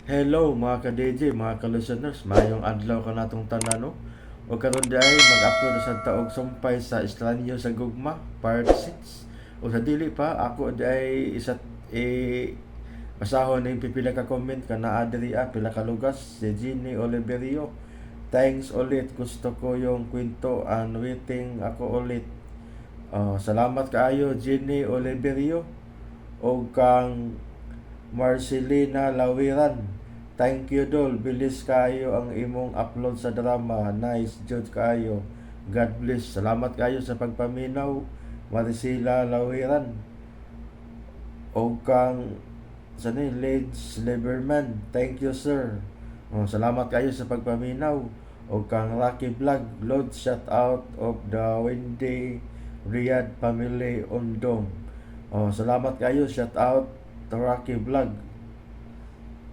Hello mga ka-DJ, mga ka-listeners, mayong adlaw ka natong tanan no. O karon di ay mag-upload sa taog sumpay sa Estranyo sa Gugma, part 6. O sa dili pa, ako di ay isat basahon ning pipila ka comment ka na adri pila ka lugas si Ginny Oliverio. Thanks ulit, gusto ko yung kwento and waiting ako ulit. Salamat kaayo Ginny Oliverio o kang Marcelina Lawiran. Thank you Dol, bilis kayo ang imong upload sa drama. Nice jud kayo. God bless. Salamat kayo sa pagpaminaw, Maricela Lawiran. O kang Leds Lieberman. Thank you sir. Salamat kayo sa pagpaminaw. O kang Rocky Vlog, Lord shout out of the Wendy Riyadh family Undong. Salamat kayo, shout out to Rocky Vlog.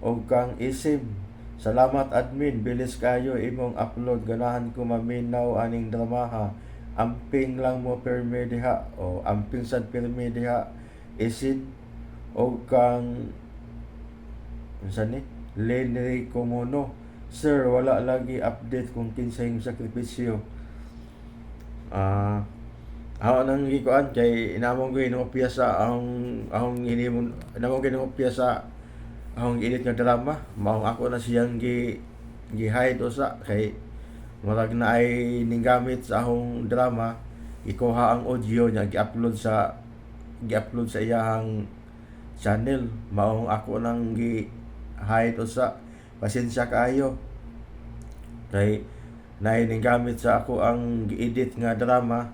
O kang Isim, salamat admin, bilis kayo imong upload, ganahan ko maminaw aning dramaha. Amping lang mo permi diha, o amping sad permi diha Isin. O kang Lenry Comuno, sir wala lagi update kung kinsay sakripisyo. Ako nang gikuan kay inamong ko inopya sa ahong hinimon, inamong ko inopya sa ahong init nga drama. Maong ako na siyang gi-hide usa kay murag na ay ninggamit sa ahong drama, ikuha ang audio niya gi-upload sa iyang channel. Maong ako nang gi-hide usa, pasensya kaayo kay naay ninggamit sa ako ang gi-edit nga drama.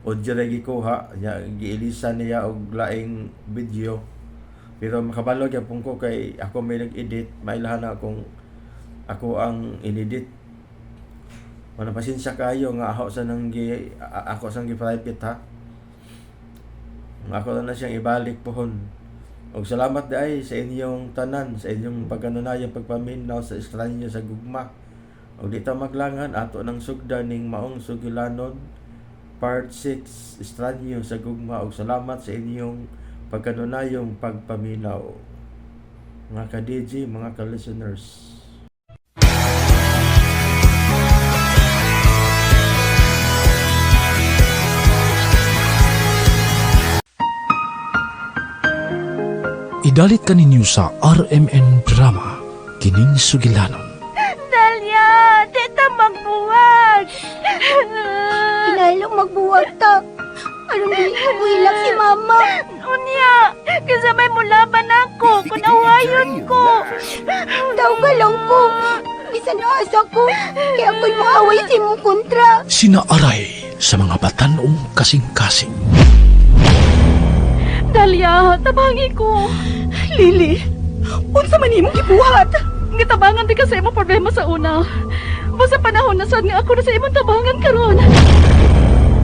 Audio ray gikuha nya, giilisan niya og laing video. Pero makabalo gyapon ko kay ako may nag-edit, mailahan na ako ang inedit. Wala pasensya kayo nga ako sang gi-private ha. Ako na siyang ibalik pohon. Og salamat day sa inyong tanan, sa inyong pagkanunayang pagpaminaw sa Estranyo sa Gugma. Og dito maglangan ato ng sugdan ning maong sugilanon, part 6, Estranyo sa Gugma. Og salamat sa inyong pagkanunayong pagpaminaw, mga ka-DJ, mga ka-listeners. Idalit ka ninyo sa RMN Drama, Kining Sugilanon. Dalia, di ta magbuwag. Pinalong magbuwag ta. Anong buhilak si mama? Unya, kasabay mo laban ako, kunawayon ko. Daw galong ko. Bisan asa ko. Kaya ako'y maaway si mong kontra. Sinaaray sa mga batanong kasing-kasing. Dalia, tabangi ko. Lili, unsa man imong gibuhat? Ngitabangan di ka sa imong problema sa una. Basta panahon na sad nga ako na sa imong tabangan karon.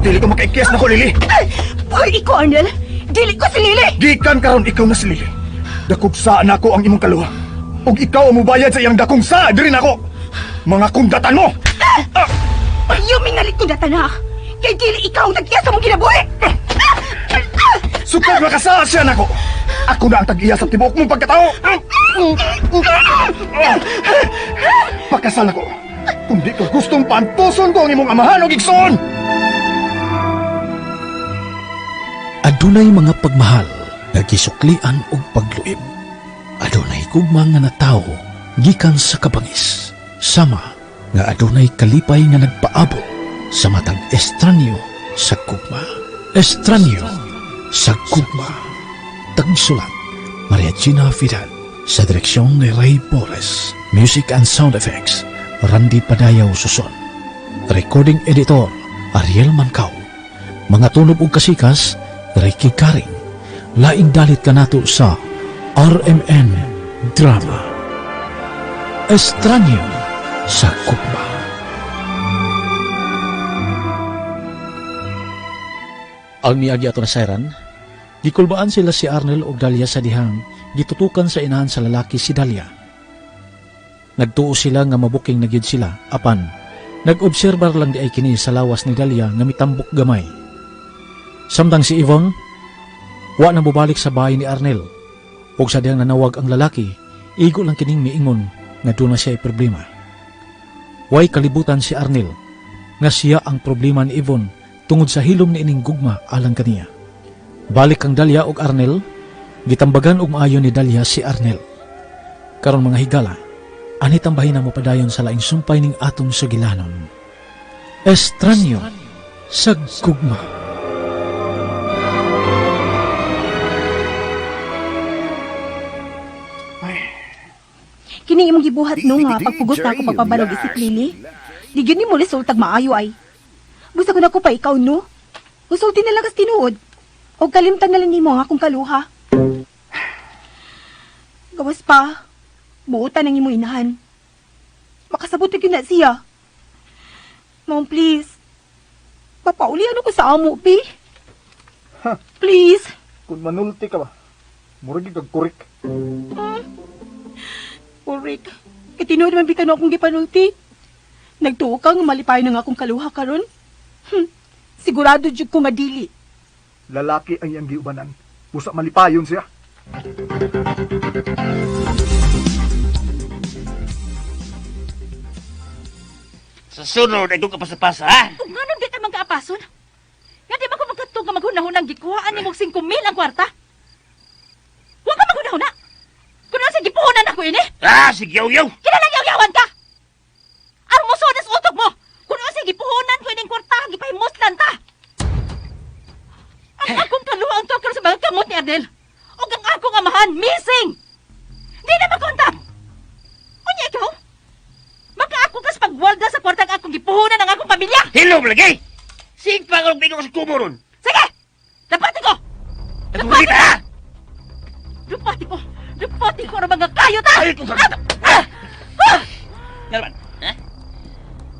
Dili ko makaikiyas na ko, Lili. Hoy, ikaw, Arnel. Dili ko si Lili. Gikan karon ikaw na si Lili. Dakog saan ako ang imong kaluha. Ug ikaw ang mubayad sa iyang dakong saa diri nako. Mga kundatan mo. Yung mingalit ko data na. Kay dili ikaw ang tagkiyas sa mong kinabuhi. Sukad makasaa siya nako. Ako na ang tag-iya sa tibuok mong pagkatao. Pakasal ako. Kung di ka gustong pantuson ko ang imong amahan o gigsoon. Adunay mga pagmahal nga gisuklian og pagluib. Adunay gugma nga natawo gikan sa kabangis. Sama nga adunay kalipay nga nagpaabot sa matag Estranyo sa Gugma. Estranyo sa Gugma. Tagsulat Maria Gina Fidal. Sa direksyon ni Ray Bores. Music and sound effects Randy Padayaw Suson. Recording editor Ariel Mancao. Mga tunog ug kasikas Ricky Karing. Laing dalit ka nato sa RMN Drama, Estranyo sa Gugma. Ang miagi ato na sayran, gikulbaan sila si Arnel og Dalia sa dihang gitutukan sa inahan sa lalaki si Dalia. Nagtuo sila nga mabuking na gyud sila, apan nag-obserbar lang di ay kini sa lawas ni Dalia nga mitambok gamay. Samtang si Yvonne, wa na bubalik sa bahay ni Arnel. Og sa diyang nanawag ang lalaki, Igo lang kining miingon nga doon na siya problema. Way kalibutan si Arnel nga siya ang problema ni Yvonne tungod sa hilom ni ining gugma alang kaniya. Balik kang Dalia og Arnel, gitambagan og maayo ni Dalia si Arnel. Karon mga higala, ani tambahin na mo padayon sa laing sumpay ning atong sugilanon. Estranyo sa gugma. Kini imong gibuhat no nga pagpugot na ako pagpabalog isip Lili. Di gyud nimo resultag maayo ay. Busa ko na ko pa ikaw no. Usulti na lang kas tinuod. Og kalimtan na lang nimo ang akong kaluha. Gawas pa. Buutan ang imong inahan. Makasabot gyud na siya. Mom, please. Papaulian ako sa amo, Pi. Ha? Please. Kung manulti ka ba, murag kag kurik. Correct. Katinood man bitan akong gipanulti. Nagtuo ka nga malipay na nga akong kaluha karon. Sigurado jud ko nga dili. Lalaki ang iyang giubanan. Busa malipayon siya. Sa sunod ay doon ka pasapasa, ha? Kung nga nung di ka magkaapason, nga di ba ko magkatog nga maghunahunang gikuhaan ni mong 5,000 ang kwarta? Huwag ka maghunahuna! Kung nasa gipuhunan ako ini, Ah, sige, yaw-yaw! kilalang yaw-yawan ka! Aron mo sodas utok mo! Kung nasa gipuhunan ko ining kwarta, gipahimuslan ta! Ang akong kaluha ang tokar sa mga kamot ni Adel. O ang akong amahan, missing! Di na makontak! Unya ikaw? Maka ako kas pagwalda sa kwartang akong gipuhunan ng akong pamilya! Hello, lagi! Sige pa kung pinong sa kubo ron! Sige! Dapati ko! Nagpuli ka, ha? Dapati ko! Dapati ko ang mga kayo ta! Ay, kung sakit! Ah! Ah! Nga naman, ha?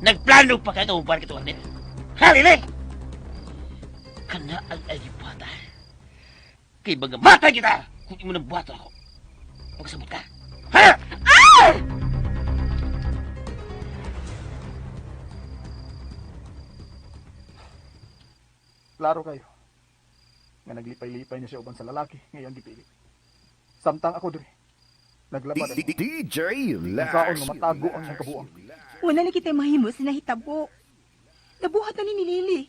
Nagplano pa kayo kung parang kituhan din. Halili! Kana ang alipata. Kay baga mata kita kung di mo nang buhato ako. Magsabot ka. Ha? Ah! Klaro kayo. Nga naglipay-lipay niya siya uban sa lalaki ngayong gipili. Samtang ako diri. Naglabad ako. DJ Ang saon nga matago ang iyang kabuang. Wala na kita mahimo sa nahitabo. Nabuhat na ni Lili.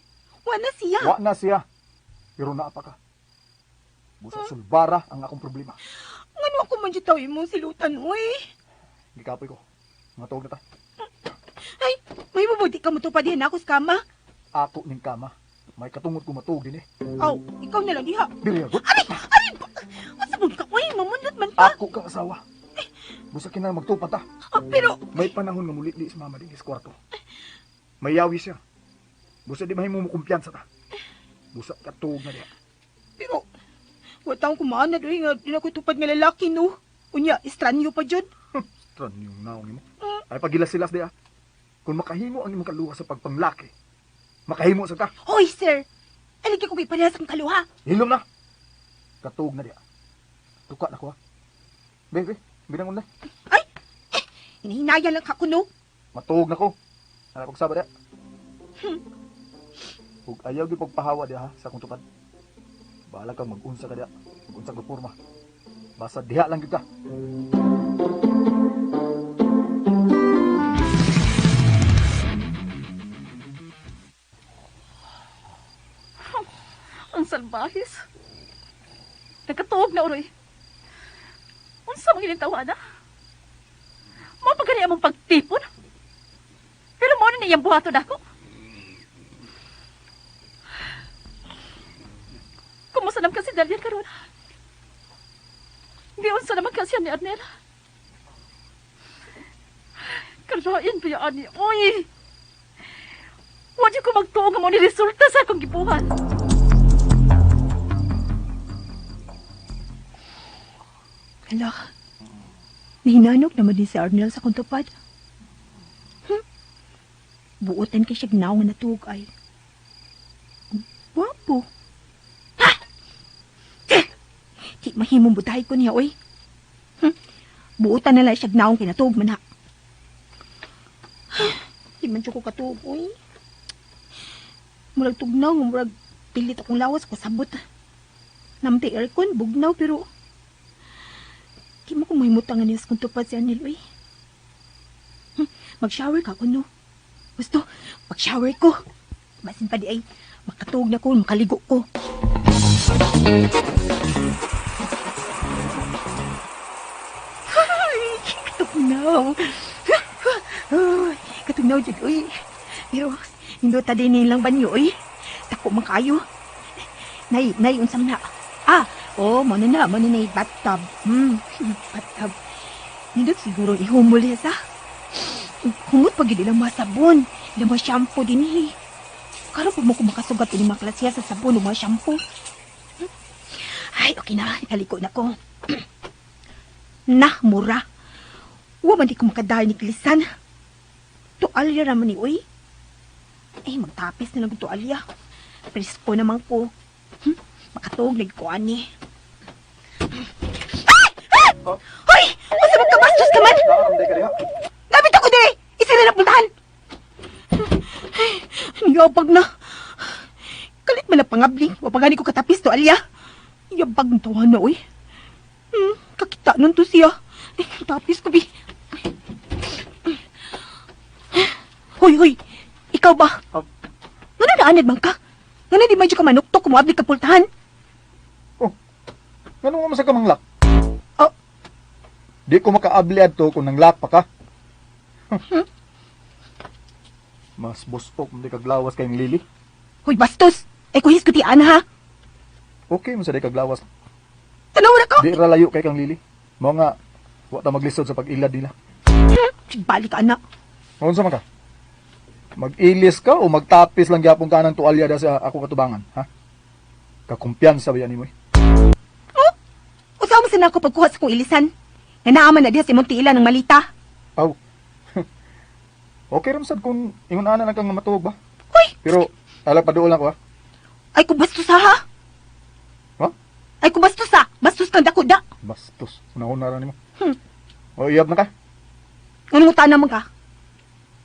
Wala siya. Wa na siya. Pero naa pa ka. Busa sulbara ang akong problema. Ngano ako man dyan tawin mo silutan, uy. Gikapoy ko. Matog na ta. Ay, may mabuti ka mo to pa din ako sa kama. Ako ning kama. May katungod ko matug din eh. Aw, ikaw na lang diha. Diri agot. Aray, masabog ka, uy. Mamunod man ka. Ako kang asawa. Busa kinang magtupat ta. Pero, May panahon nga mulit di si mama din sa kwarto. May yawi siya. Busa di mahimo mo kumpiyansa ta. Busa katug na diha. pero, watang kumaan na doon nga, di na ko tupad nga lalaki, no? Unya, estranyo pa dyan. Tran yung naong mo. Ay pagilasilas diha. Kung makahimo ang imong kaluha sa pagpanglaki, makahimo sa ta. Hoy, sir! Aligi ko iparehas ang kaluha. Hilom na. Katug na diha. Tuka na ko ha. Bebe, binangon na. Ay! Hinahinaya lang ako, no? Matuog na ko. Anak kong saba diha. Ug ayaw di pagpahawa diha ha, sa akong tupad. Bahala kang mag-unsa ka diha. Mag-unsa ka porma. Basta diha lang gyud ka. Ang salbahis. Nagkatuog na uroy. Unsa mga inintawa na? Mapagani among pagtipon. Pero mo na niyang buhato na ako. Kumusta naman kasi Dalian karon? Di unsa naman kasi ni Arnel. Karain pa yan ni. Uy! Wadi ko magtuo nga mo ni resulta sa akong gibuhat. Hala, nahinanog naman din si Arnel sa kuntupad. Buotan kay siya ginaw nga natugay. Wapo. Ha! Di mahimong butahay ko niya, oy. Buotan na lang siya ginaw kay natug man ha. Di man siya ko katug, oy. Murag tugnaw, murag pilit akong lawas ko sabot. Namti aircon, bugnaw, pero Di mo ko mahimutangan niya kung tupad si Anil, uy. Mag-shower ka ko, no? Gusto, mag-shower ko. Masin pa di ay, makatuog na ko, makaligo ko. Ay, katugnaw. Ay, katugnaw dyan, uy. Pero, hindi ta din nilang banyo, uy. Tako man kayo. Nay, unsam na. Mo na bathtub. Bathtub. Nindot siguro ihumol ya sa. Humot pag hindi lang masabon. Hindi lang shampoo din eh. Karo pag mo ko makasugat ini maklasya sa sabon o mga shampoo. Ay, okay na. Ikaliko na ko. Nah, mura. Huwag man di ko makadahal ni Klisan. Tualya naman ni Uy. Eh, magtapis na lang tualya. Presko naman ko. Makatuog lagi ko ani. Hoy! Masa magkabastos ka man? Nakaramday ka diha. Lapit ako di! Isa na napuntahan! Yabag na. Kalit man na pangabli. Wapagani ko katapis to, Alya. Yabag ng tawa na, uy. Kakita nun to siya. Tapis ko, bi. Hoy. Ikaw ba? Nga naanad man ka? Nga di medyo ka manuktok kung maabli ka pultahan? Ganun mo sa kamanglak. Oh. Di ko makaabli adto kung nanglak pa ka. Mas bustok, hindi kaglawas kayong lili. Hoy, bastos! Ay, kuhis ko ti Ana, ha? Okay, mo sa di kaglawas. Tanaw na ko! Di ra layo kay kang lili. Mga nga, wa ta maglisod sa pag-ilad nila. Balik ka, anak. Unsa man ka? Mag-ilis ka o magtapis lang gyapon ka ng tuwalya da sa ako katubangan, ha? Kakumpiyansa ba yan mo? Usaw mo sana ako pagkuha sa kong ilisan. Nga naaman na diha si Montiila ng malita. Aw. Okay ramsad kung ingon ana lang kang matuog ba? Hoy! Pero, alam pa doon lang ko, ha? Ay, kung bastos ha? Ha? Ay, kung bastos ha? Bastos kang dako da. Bastos. Una-una rin mo. O, iyab na ka? Anong utana mo ka?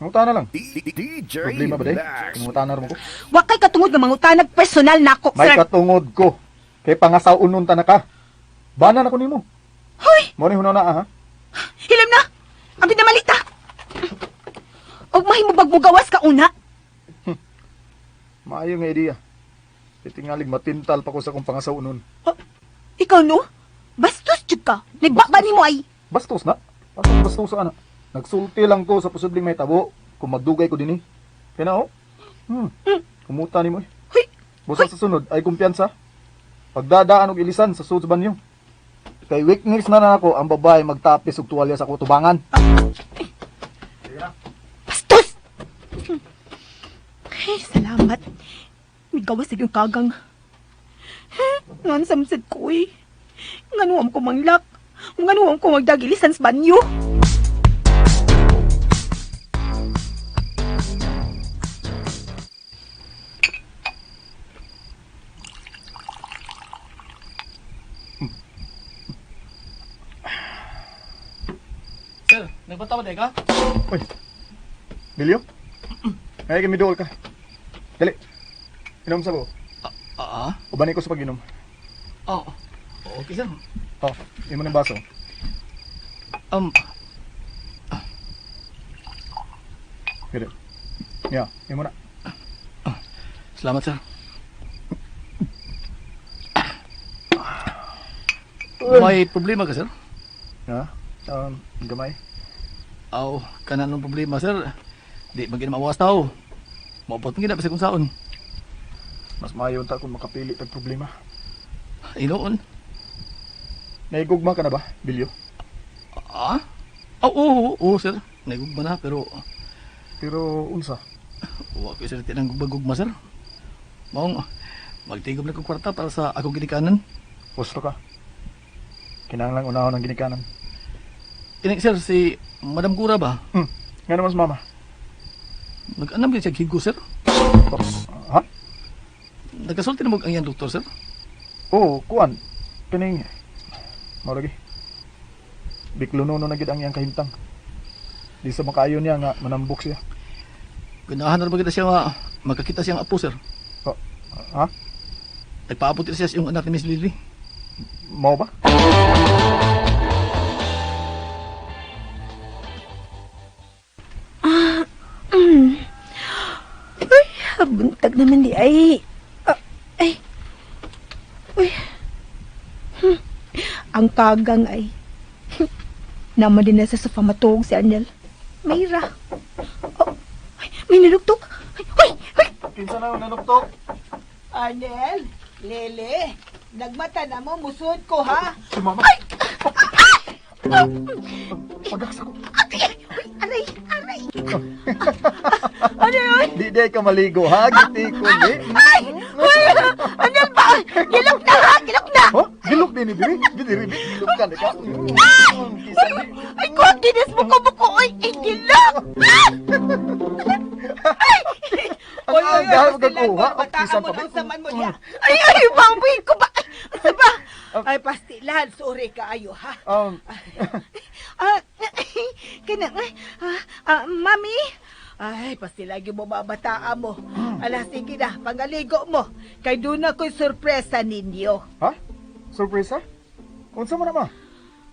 Nangutana lang. Problema ba day? Nangutana rin mo ko. Wakay katungod ng mga utanag personal na ako, May sir. katungod ko. Kay pangasaw unon ta na ka. Bana na ko nimo. Hoy! Mo ni hunana ha? Hilam na! Ang pinamalita! Og mahimubag mo gawas ka una. Maayo nga idea. Titingalig matintal pa ko sa kong pangasaw unon. Ikaw no? Bastos jud ka. Nagbaba ni mo ay. Bastos na. Pasang bastos ana. Nagsulti lang ko sa posibleng may tabo kung magdugay ko din eh. Kaya na oh. Kumuta ni mo eh. Hoy! Busa sa sunod ay kumpiyansa. Pagdadaan og ilisan sa sud sa banyo. Kay weakness na ako ang babae magtapis og tuwalya sa kutubangan. Bastos! Ay, salamat. May gawas sa iyong kagang. Ngan samsad ko eh. Nganuam ko manglak. Nganuam ko magdagilisan sa banyo. Sir, nagpatawa ka? Uy. Bilyo? Ay kami dool ka. Dali. Inom sa ko. Ubanin ko sa pag-inom. Okay, sir. Oh, imo ng baso. Gede. Ya, imo na. Salamat, sir. May problema ka, sir? Ha? Gamay. Kanan ng problema, sir. Di maging mawas tao. Maupot mo gina, basta kung saon. Mas maayon ta kung makapili tag problema. Inoon. Naigugma ka na ba, Bilyo? Oo, sir. Nagugma na, pero Pero unsa? huwag ko sir tinang gugma, sir. Maong, magtigom na kong kwarta para sa akong ginikanan. Gusto ka? Kinahanglan unahon ang ginikanan. Inig, sir, si Madam Cura ba? Nga naman sa mama. Nag-anam din siya higo, sir. Ha? Nagkasulti na mo ang iyang doktor, sir. Oo, kuan. Kining Mauragi. Bikluno na gid ang iyang kahimtang. Di sa makaayon niya nga manambok siya. Ganahan na ba kita siya nga magkakita siyang apo, sir. Ha? Nagpaabot siya sa yung anak ni Miss Lily. Mao ba? Buntag naman di ay. Ay. Uy. Ang kagang ay. Naman din na sa sofa matulog si Anel. Mayra. Oh, ay, may nalugtok. Ay, ay. Kinsa na yung nanuktok? Anel, Lele, nagmata na mo, musod ko ha. Si Mama. Pagaksa ko. Aray, aray. Ano yun? Di day ka maligo ha, giti ko di. Ay! Uy! Anel ba? Gilok na ha! Gilok na! Oh, gilok din ni diri. Diri gilok ka ka. Ay, confidence mo ko buko! Ay, gilok! Ang aga magkuha. Bataan mo ng saman mo niya. Ay, babuin ko ba? Asa ba? Ay, pastilan, sorry ka ayo ha. Mami? Ay, pasti lagi mo babataan mo. Ala, sige na, pangaligo mo. Kay doon ako'y sorpresa ninyo. Ha? Surpresa? Unsa man naman?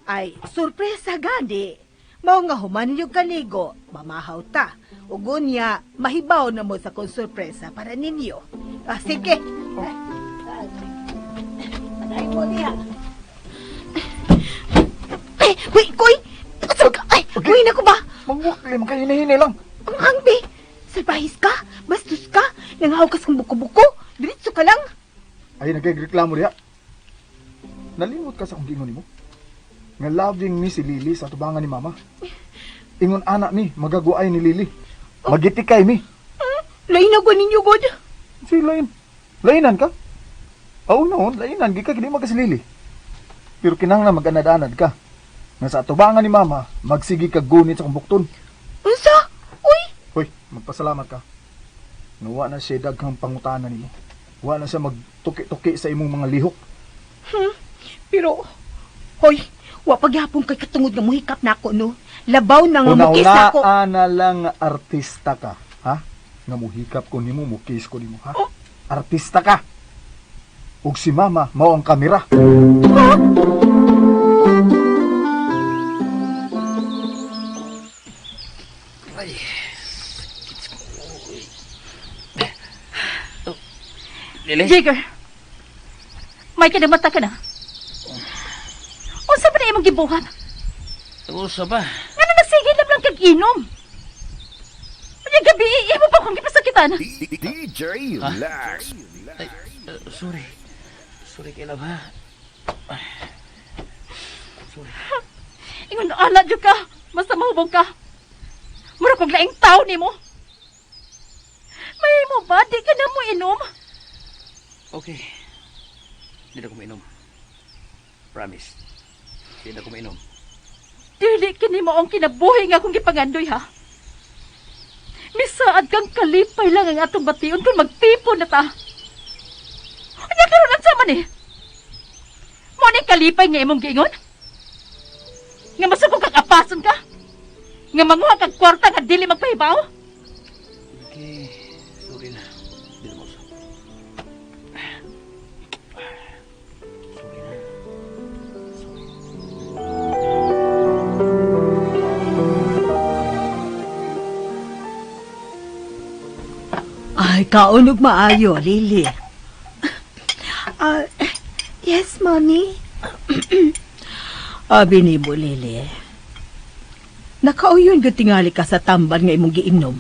Ay, sorpresa gani. Mao nga human yung kaligo, mamahaw ta. Ugon niya, mahibaw na mo sa kong sorpresa para ninyo. Ah, sige. Patay mo niya. Ay, uy, koy! Ay, uy na ko ba? Mangwakli, magkahinahinay lang. Ang angbi! Salbahis ka? Bastos ka? Nangahaw ka sa buko-buko? Diretso ka lang? Ay, nagreklamo diha. Nalimot ka sa kung giingon nimo. Nga loving mi si Lily sa tubangan ni Mama. Ingon anak mi, magaguay ni Lily. Magitikay mi. Lain na ba ninyo, God? Si Lain. Lainan ka? Oo noon, lainan. Di ka kini magka si Lily. Pero kinahanglan mag-anad-anad ka. Nga sa tubangan ni Mama, magsigi ka gunit sa kumbukton. Unsa? Uy! Hoy, magpasalamat ka. Nawa na siya daghang pangutanan nimo. Wa na siya magtuki-tuki sa imong mga lihok. Pero, hoy, wa pagyapon kay katungod nga muhikap na ako, no? Labaw na nga mukis na ako. Una-una na lang nga artista ka, ha? Nga muhikap ko nimo, mukis ko nimo, ha? Oh. Artista ka. Ug si Mama, mao ang kamera. Lili? Jigger, may kinamata ka na. Unsa ba na imong gibuhat? Usa ba? Nga na nasigil lang kag-inom. Kanya gabi, imo pa kong gipasakitan. DJ Relax. Ay, sorry. Sorry kay love, ha? Ay. Sorry. Ingon ala jud ka, basta mahubog ka. Mura kong laing tao nimo. May mo ba, di ka na mo inom? Okay. Hindi na ko mainom. Promise. Hindi na ko mainom. Dili kini mo ang kinabuhi nga akong gipangandoy, ha? Misaad kang kalipay lang ang atong bation kung magtipon na ta. Anya karon ang sama ni? Mo ni kalipay nga imong giingon? Nga masugod kang apason ka? Nga manguha kang kwarta nga dili magpahibaw? Okay. Sorry na. Hindi na mausap. Sorry na. Ay, kaunog maayo, Lily. Yes, Mommy. Abi ni mo, Lily. Nakauyon ka tingali ka sa tamban nga imong giinom.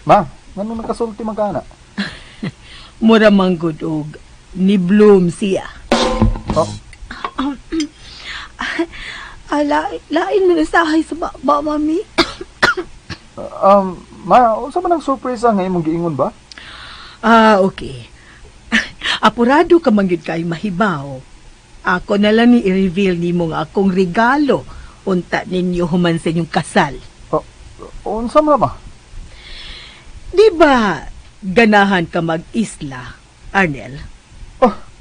Ma, ngano nakasulti man ka na? Mura manggod og ni Bloom siya. Oh, Lain mo na sahay sa baba, Mommy. ma, unsa man ang surprise nga imong giingon ba? Okay. Apurado ka mangyud kay mahibaw. Ako na lang ni i-reveal nimo nga akong regalo unta ninyo human sa inyong kasal. Unsa man ba? Di ba ganahan ka mag-isla, Arnel?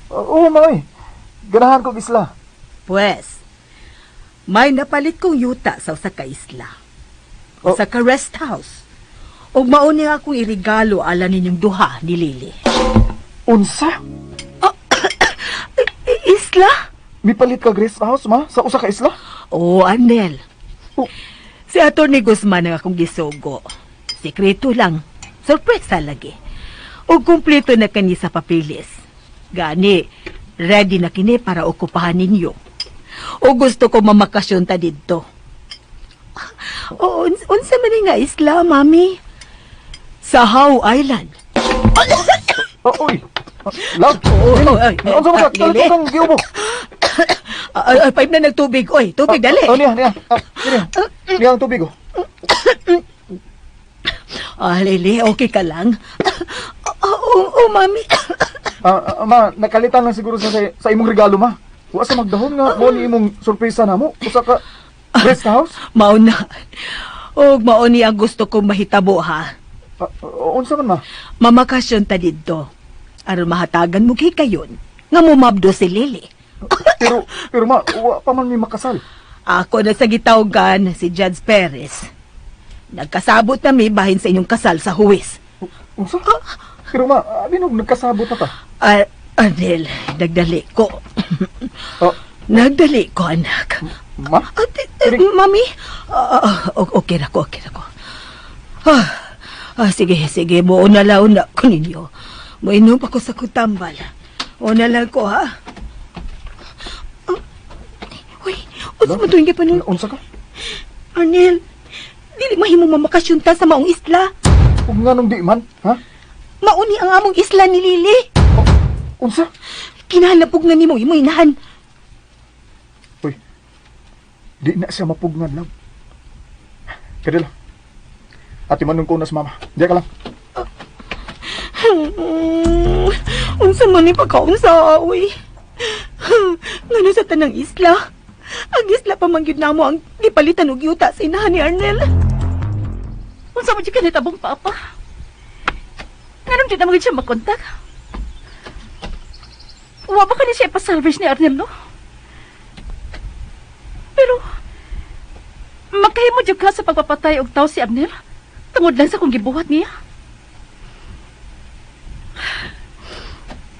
Oo, ma, oy. Ganahan ko isla. Pues, may napalit kong yuta sa usa ka isla. Usa ka rest house. Ug mauni nga akong irigalo ala ninyong duha ni Lily. Unsa? Isla? Mipalit ka guest house, ma? Sa usa ka isla? Oo, Arnel. Oh. Si Atty. Guzman ang akong gisugo. Sekreto lang. Surpresa lagi. O kumpleto na kani sa papilis. Gani, ready na kini para okupahan ninyo. O gusto ko mamakasyon ta dito. O, unsa man nga isla, mami? Sa How Island. Uy! Love! Ay, Ano sa mga? Lili? Ano kang giubo? Pipe na nagtubig. Oy, tubig, dali. Niya. Niya ang tubig, oh. Lili, okay ka lang? Mami. Ma, nakalitan lang siguro sa imong regalo, ma. Wa sa magdahon nga, mo ni imong sorpresa na mo. Usa ka guest house? Mauna. Og mauni ang gusto kong mahitabo, ha? Unsa man, ma? Mamakasyon ta dito. Aron mahatagan mo kayon nga mumabdo si Lily. Pero ma, wa pa man may makasal. Ako na sa gitawgan si Judge Perez. Nagkasabot na may bahin sa inyong kasal sa huwis. Unsa? Pero ma, binog nagkasabot na ta. Adel, nagdali ko. Oh, Nagdali ko, anak. ma? Mami? Okay na ko. Sige, mauna ko ninyo. Mainom ako sa kutambal. Una lang ko, ha? Uy, unsa mo tuwing ka pa nun? Unsa ka? Arnel, dili mahimo mamakasyon ta sa maong isla. Kung nga nung di man, ha? Mauni ang among isla ni Lily. Unsa? Kinahalapog na nimo imo inahan. Uy, di na siya mapugnan lang. Kaya lang. Ati manong ko na sa mama. Diya ka lang. Unsa man ni pagkaunsa, uy. Ngano sa tanang isla? Ang isla pa man gyud namo ang gipalitan og yuta sa inahan ni Arnel. Unsa man di ka nitabong, Papa? Ngayon di na magiging siya magkontak. Wa ba ka ni siya ipasalvage ni Arnel, no? Pero, magkahimo dyan ka sa pagpapatay og tao si Arnel? Tungod lang sa kung gibuhat niya.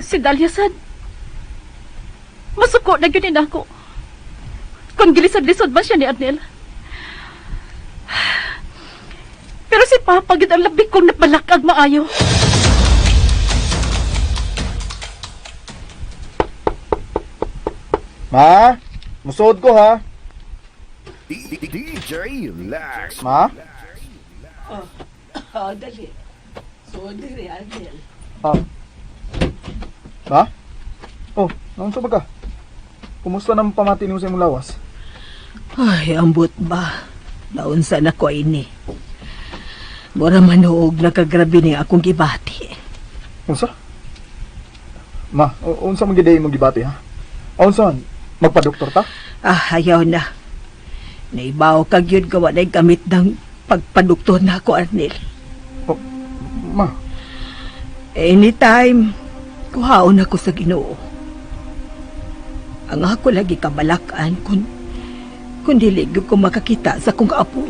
Si Dahlia sad, masuko na yun ako. Kung gilisod-lisod ba siya ni Arnel? Pero si Papa gid ang labing kong nabalakag maayo. Ma, musod ko ha. DJ Lax. Ma? Dali. So, diri, Arnel. Ma? Oh, naunsa ba ka? Kumusta naman pamati niyo sa imong lawas? Ay, ambot ba? Naunsa na ko ini. Mura manuog nakagrabe ni akong gibati. Unsa? Ma, unsa man giday imong gibati ha? Unsa? Magpa-doktor ta? Ayaw na. Naibaw kag yun gawa na gamit ng pagpaduktor na ako, Arnel. Oh, ma, Anytime, kuhaon ako sa Ginoo. Ang ako lagi kabalakan kung dili gyud ko makakita sa kong apo.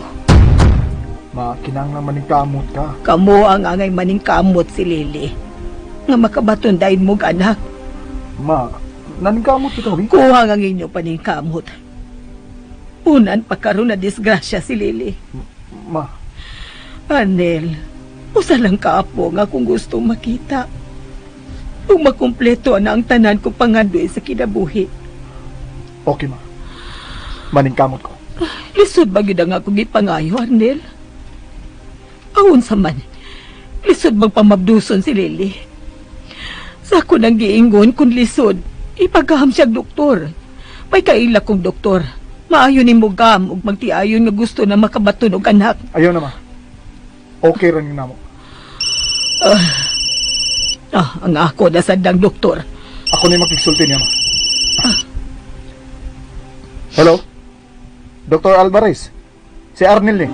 ma, kinahanglan maning kamot ka. Kamo ang angay maning kamot si Lily. Nga makabaton dahin mong anak. Ma, naning kamot kita, wi? Kuha nga inyo paning kamot. Unan pa karon na disgrasya si Lily. Ma, Arnel, usa lang kaapo nga kung gusto makita. Kung makumpleto na ang tanan ko pangandoy sa kinabuhi. okay ma. Maning kamot ko. Lisod ba gyud ang akong gipangayo, Arnel? Awon sa man, lisod magpamabduson si Lily. Sa ako nang giingon kung lisod, ipagaham siyang doktor. May kaila kong doktor. Maayon ni mo gam ug magtiayon nga gusto na makabaton og anak. Ayaw na ma. Okay rin yung namo. Ang ako na sandang doktor. Ako na yung makiksulti niya, ma. Hello? Dr. Alvarez. Si Arnel ni.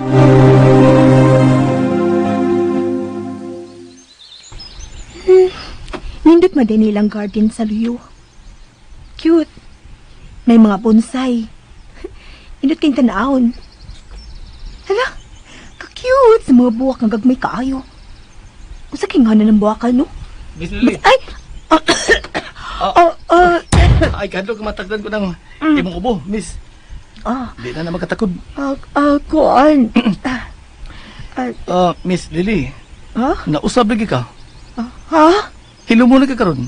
Nindot man din nilang garden sa luyo. Cute. May mga bonsai. Nindot kayong tanahon. Hala, ka-cute sa mga buwak ng gagmay kaayo. Usa kay nga na ng buwakal, no? Miss Lily. Ay! Ay, kadto matagdan ko ng imong ubo, miss. Di na makatakod. Kuan. Miss Lily. Ha? Nausab lagi ka. Ha? Hilo mo lagi karon.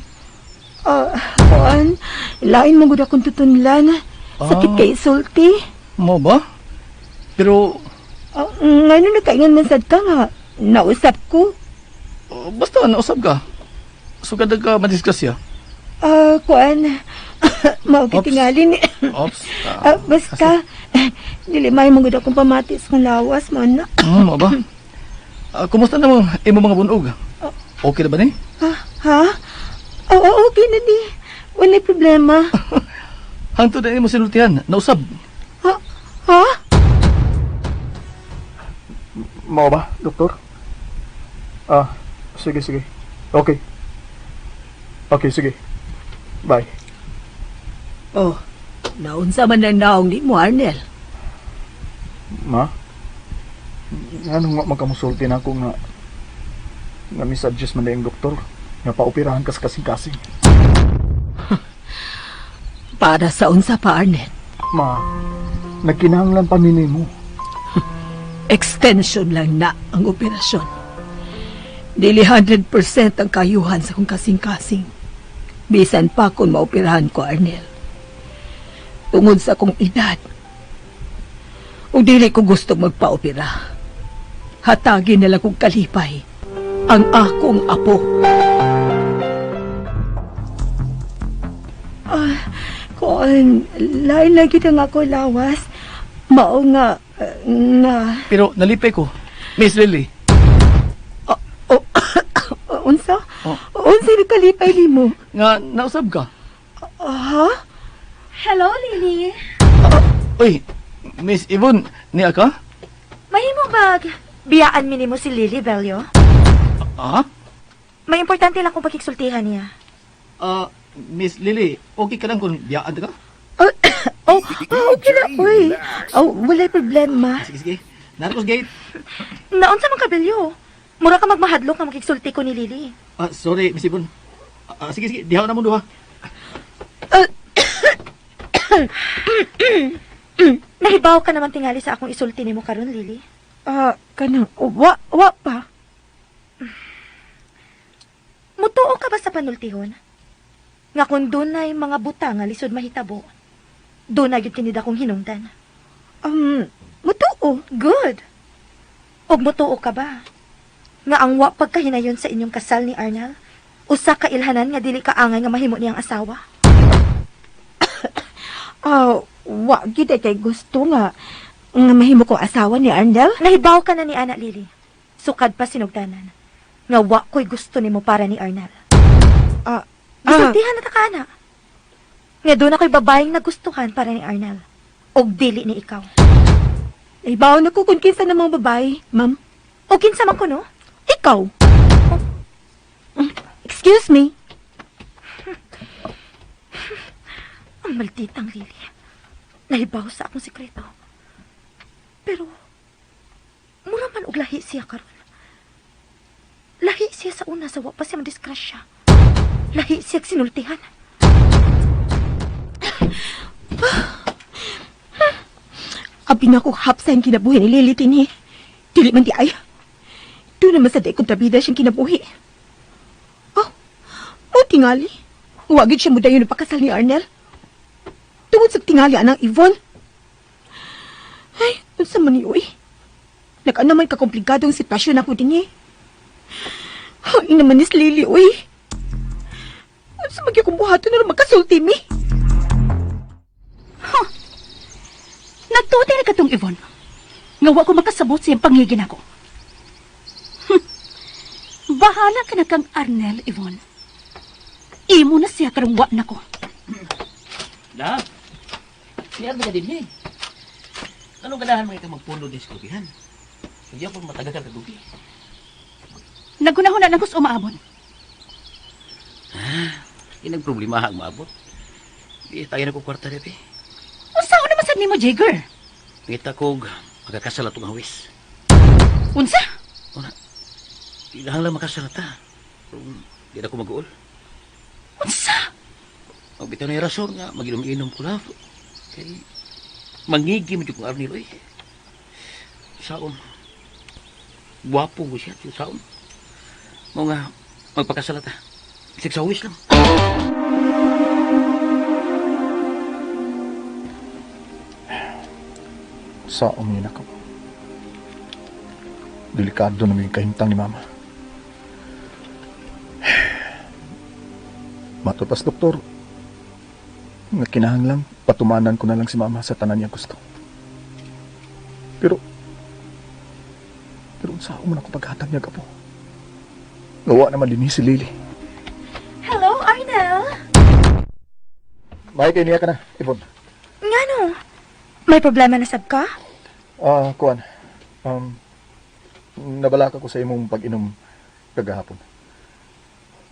Kuan, lain mo gud akong tutunlan. Sakit kay sulti. Mo ba? Pero Ngayon nagkaingon man sad ka nga. Nausap ko. basta nausab ka. Sugad ka madiskusya. Kuan. Mao kitingali ni. Ops. Basta, dili may mong gud akong pamatis ng lawas man na. Mo ba? Kumusta na mo imo mga bunog? Okay na ba ni? Ha? Oo, okay na di. Wala problema. Hangtod na imo sinultihan, nausab. Ha? Mao ba, doktor? Sige. Okay. Okay, sige. Bye. Oh, naunsa man ang naong ni mo, Arnel. Ma? Anong nga magkamusulti na ako nga misadjust man na yung doktor nga paoperahan kas kasing-kasing. Para sa unsa pa, Arnel? Ma, nagkinahanglan pa mo. Extension lang na ang operasyon. Dili 100% ang kayuhan sa kong kasing-kasing. Bisan pa kung maoperahan ko, Arnel. Tungod sa akong edad. O dili ko gusto magpa-opera. Hatagin na lang kong kalipay ang akong apo. Kuan, lain lagi na nga ako lawas. Mao nga, Pero nalipay ko. Miss Lily. unsa? Oh. Unsa ni kalipay nimo? Nga nausab ka. Ha? Hello, Lily. Uy, Miss Yvonne, niya ka? Mahimo bag. Biyaan minimo si Lily Bello. Ah? May importante lang kung pagkiksultihan niya. Miss Lily, okay ka lang kung biyaan ka? Okay na, uy. Wala problema. Sige. Narcos gate. Naon sa mga kabelyo? Mura ka magmahadlok nga makiksulti ko ni Lily. Sorry, Miss Yvonne. Sige. Dihaw na mo duha. Nahibaw ka naman tingali sa akong isulti nimo karon, Lily. Kanang, wa pa. Mutuo ka ba sa panultihon? Nga kung dunay mga buta nga lisod mahitabo, doon na yun tinida kong hinungdan. Mutuo. Good. Og mutuo ka ba? Nga ang wa pagkahinayon sa inyong kasal ni Arnel, usa ka ilhanan nga dili ka angay nga mahimo niyang asawa. Wa gid kay gusto nga mahimo ko asawa ni Arnel. Nahibaw ka na ni Ana Lily. Sukad pa sinugdanan. Nga wa ko'y gusto nimo para ni Arnel. Gisultihan na ta ka, Ana. Nga doon ako'y babaeng nagustuhan para ni Arnel. Og dili ni ikaw. Ibaw na ko kung kinsa namang babae, ma'am. O kinsa man ko, no? Ikaw. Excuse me. Ang malditang Lily. Nahibaw sa akong sikreto. Pero, mura man og lahi siya karon. Lahi siya sa una sa wa pa siya madiskrasya. Lahi siya sinultihan. Abi na ko hapsa ang kinabuhi ni Lily tini. Dili man di ay. Doon naman sa day kontrabida siyang kinabuhi. O tingali. Huwagid siya muda yun ang pakasal ni Arnel. Tungod sa tingali anang Yvonne. Ay, unsa man ni uy. Nag-ano man kakomplikadong sitwasyon ako din eh. Ay naman is Lily uy. Unsa magya kong buhato na magkasulti mi. Nagtuti na katong Yvonne. Nga wa ko makasabot siyang pangigin ako. Bahala ka na kang Arnel, Yvonne. Imo na siya karong wa na ko. Na? Siya ba ka din eh? Anong ganahan mga ka magpuno din sa kubihan? Hindi ako matagal ka kagubi. Nagunahon na nagos umaabot. Nagproblema ang maabot. Di tayo na ko kwarta rin eh. Unsa naman sad nimo, Jagger? Ngita ko magkakasala itong hawis. Unsa? Di lang makasalata. Di na ko mag-uol. Unsa? Magbitaw na yung rason nga, mag-inom-inom ko lang. Kaya, mangigi mo yung kung Arnil, eh. Saon. Guwapo mo siya, saon. Mo nga, magpakasala ta. Isig sa wish lang. Sa uminak ako. Delikado na may kahintang ni Mama. Matupas, doktor. Nga kinahanglang patumanan ko na lang si Mama sa tanan niya gusto. Pero saan mo na ako paghatag niya po? Gawa naman din si Lily. Hello, Arnel. May kay niya ka na, Ibon. Nga no? May problema na sab ka? Kuan. Nabalaka ko sa imong pag-inom kagahapon.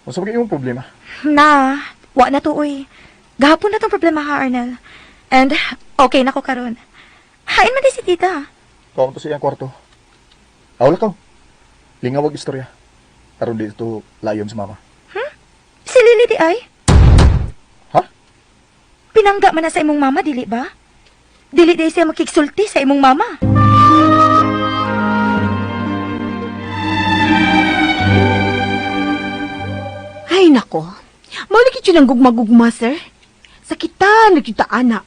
Masa ba imong problema? Na, wa na to, uy. Gahapon na tong problema ha, Arnel. And, okay na ko karon. Hain man di si tita. Kung to sa iyang kwarto. Wala ka. Lingawag istorya. Aron dito layon sa Mama. Si Lily di ay? Ha? Pinangga man na sa imong mama, dili ba? Dili di siya makiksulti sa imong mama. Ay, nako. Maulikit yun ang gugma-gugma, sir. Sakitan, nagkita anak.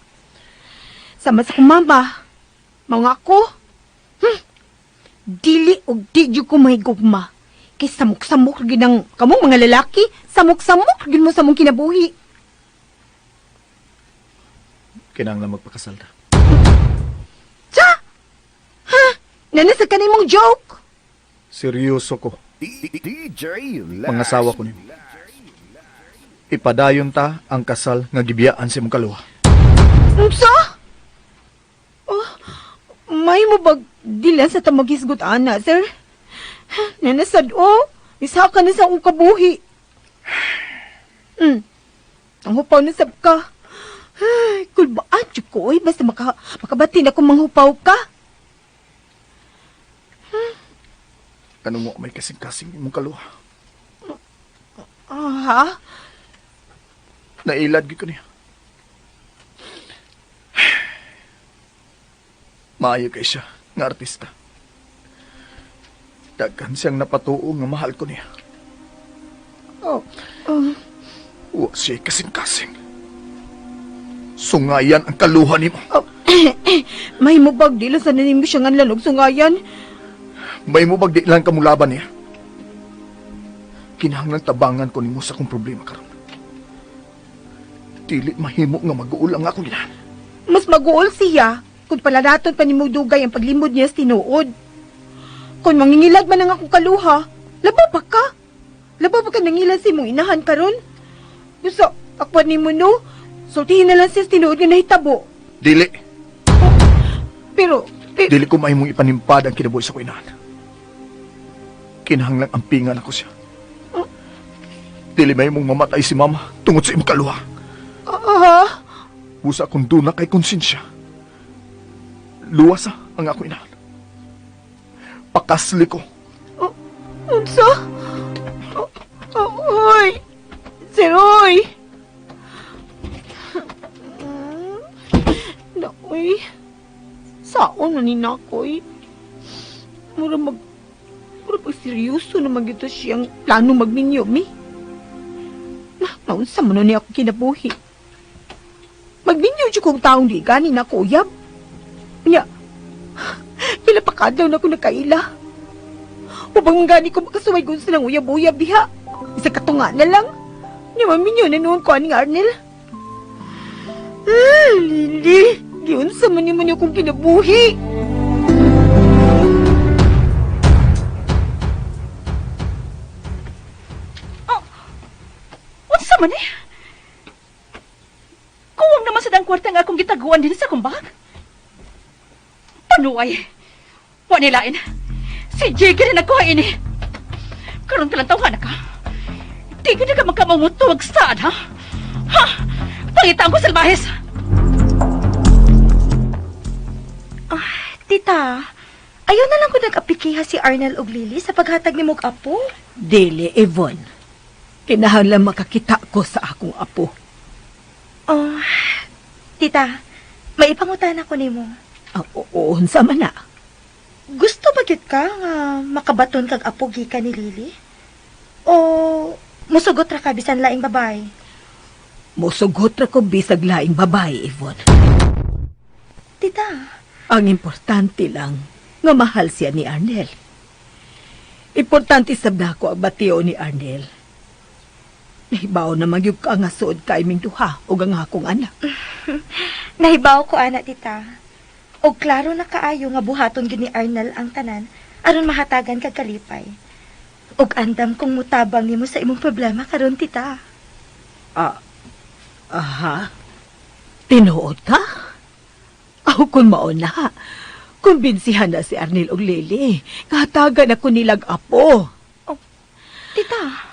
Sama sa kumama. Mga ako. Dili o di ko may gugma. Kay samok-samok rin ang kamong mga lalaki. Samok-samok rin mo sa mong kinabuhi. Kinahanglan magpakasal ta. Sa? Ha? Nanasag ka na mong joke? Seryoso ko. DJ Lax. Mga asawa ko nimo. Ipadayon ta ang kasal nga gibiyaan sa imong kaluha. Sa? Oh, may mo bag dilan sa tamagisgot ana, sir? Nanasad isa ka na sa akong kabuhi. Ang hupaw na sab ka. Ay, kulbaan ko basta makabati na kung manghupaw ka. Ano mo may kasing-kasing imong kaluha? Ha? Nailad ko niya. Maayo kay siya, nga artista. Daghan siyang napatuo nga mahal ko niya. Wa siya kasing-kasing. Sungayan ang kaluha ni mo. May mo bag dila sa nanim siya nga lanog sungayan. May mo bag di lang kamulaban niya. Kinahanglang tabangan ko nimo sa akong problema karon. Dili mahimo nga mag-uulang ako niya. Mas mag-uol siya kung paladaton pa ni mo dugay ang paglimod niya sa tinuod. Kung mangingilad man ang akong kaluha, laba pa ka? Laba pa ka nangilan si mong inahan karon? Gusto, akwan ni mo no? Sultihin na lang siya sa tinuod nga nahitabo. Dili. Pero Dili ko mahimong ipanimpad ang kinabuhi sa kuinahan. Kinahanglang ampingan ako siya. Dili mahimong mamatay si Mama tungod sa imong kaluha. Busa akong duna kay konsensya. Luwasa ang ako inahan. Pakasli ko. Unsa? Oy! Sir Roy! Nakoy. Saon na ni Nakoy? Mura pag seryoso na magito siyang plano magminyo, mi. Naunsa mo na niya ako kinabuhi. Magminyo siya kong taong di gani na kuyab. Nya, pila pa kadlaw na ako nakaila. Upang gani ko makasuway kung sa nang uyab-uyab diha. Isa katunga na lang. Nya, maminyo na noon ko aning Arnel. Lili, yun sa man niyo kong kinabuhi. Unsa man eh? Kuwang naman sa dang kwarta nga akong gitaguan din sa kumbag. Panuay. Wa nilain. Si Jiggy rin nagkuha ini. Karon talantawa na ka. Di ka magkamamutuwag saan, ha? Ha? Pangitaan ko salbahis. Tita, ayaw na lang ko nag-apikiha si Arnel og Lily sa paghatag ni mong apo. Dili, Yvonne. Kinahanglan makakita ko sa akong apo. Tita, may ipangutan ako nimo. Oo, unsa man na. Gusto ba gyud ka nga makabaton kag apo gikan ni Lily? O musugot ra ka bisan laing babae? Musugot ra ko bisag laing babae, Yvonne. Tita, Ang importante lang nga mahal siya ni Arnel. Importante sabda ko ang batiyo ni Arnel. Nahibaw na magyug ka nga suod ka iming duha o ang akong anak. nahibaw ko ana tita. O klaro na kaayo nga buhaton gyud ni Arnel ang tanan aron mahatagan kag kalipay. Og andam kong mutabang nimo sa imong problema karon tita. Aha? Tinuod ka? Ako kung mauna, kumbinsihan na si Arnel og Lily. Katagan ako nilag apo. Tita,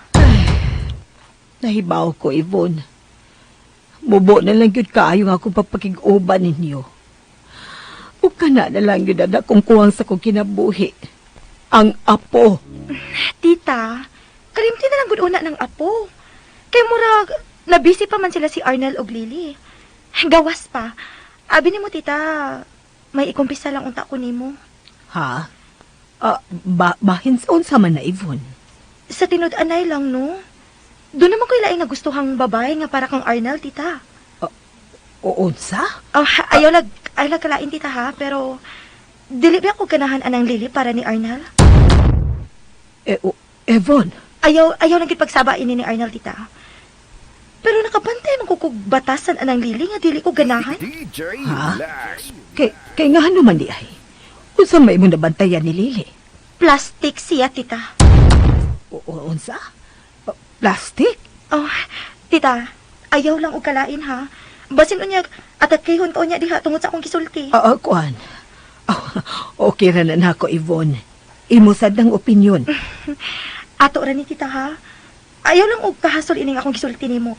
Nahibaw ko, Yvonne. Mubo na lang yun kaayo nga akong papakig-uban ninyo. O kana na lang yun na kung kuwang sa kong kinabuhi. Ang apo. tita, kalimti na lang gud una ng apo. Kay murag nabisi pa man sila si Arnel og Lily. Gawas pa. Abi nimo tita, may ikumpisa lang unta ko nimo. Ha? Bahin sa unsa man na, Yvonne? Sa tinud-anay lang no. Doon naman ko ilaing nagustuhang babae nga para kang Arnel, tita. O unsa? Ayaw lag kalain, tita, ha? Pero, dili ba ako ganahan anang Lily para ni Arnel? Yvonne? Ayaw lang pagsaba ini ni Arnel, tita. Pero nakabantay man ko kung batasan anang Lily nga dili ko ganahan. DJ, Ha? relax. Kay nga ano man di ay? Unsa may mo nabantayan ni Lily? Plastic siya, tita. Unsa? Plastic? Oh, tita, ayaw lang og kalain, ha? Basin unyag, atakihon ko niya diha tungod sa akong kisulti. Kuan. Okay ra na nako, Yvonne. Imusad ng opinyon. Ato ra ni tita, ha? Ayaw lang og kahasol ining akong gisulti nimo.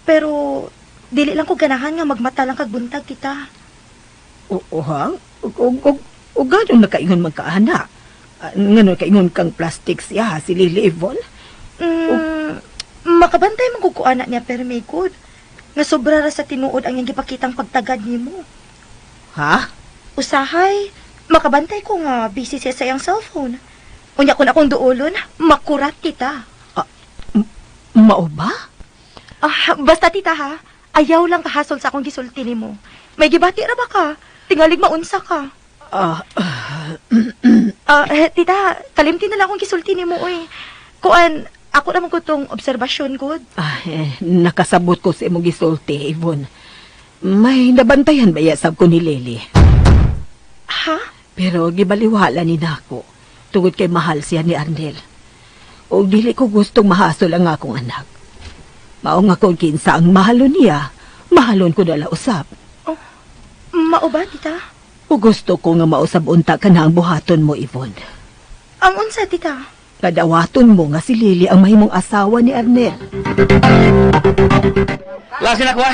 Pero dili lang ko ganahan nga magmata lang kag buntag, tita. Ha? O gano'n na kaingon magkaana? Ngano kaingon kang plastic siya, si Lily, Yvonne? Makabantay man ko anak niya pero may good. Nga sobra ra sa tinuod ang iyang gipakitang pagtagad nimo. Ha? Usahay, makabantay ko nga busy siya sa iyang cellphone. Unya kun akong duolon, makurat tita. Mao ba? Basta tita, ha, ayaw lang kahasol sa akong gisulti nimo. May gibati ra ba ka? Tingalig maunsa ka. Tita, kalimti na lang akong gisulti nimo, oy. Kuan, ako naman ko tong obserbasyon, good. Nakasabot ko sa imong gisulti, Yvonne. May nabantayan ba yasab ko ni Lily? Ha? Pero gibaliwala ni nako. Tungod kay mahal siya ni Arnel. O dili ko gustong mahasol ang akong anak. Mao nga kung kinsa ang mahalon niya, mahalon ko dala usab. Mao ba, tita? O gusto ko nga mausab unta ka na ang buhaton mo, Yvonne. Ang unsa, tita? Kadawaton mo nga si Lily ang mahimong asawa ni Arnel. Lasin ako, ha?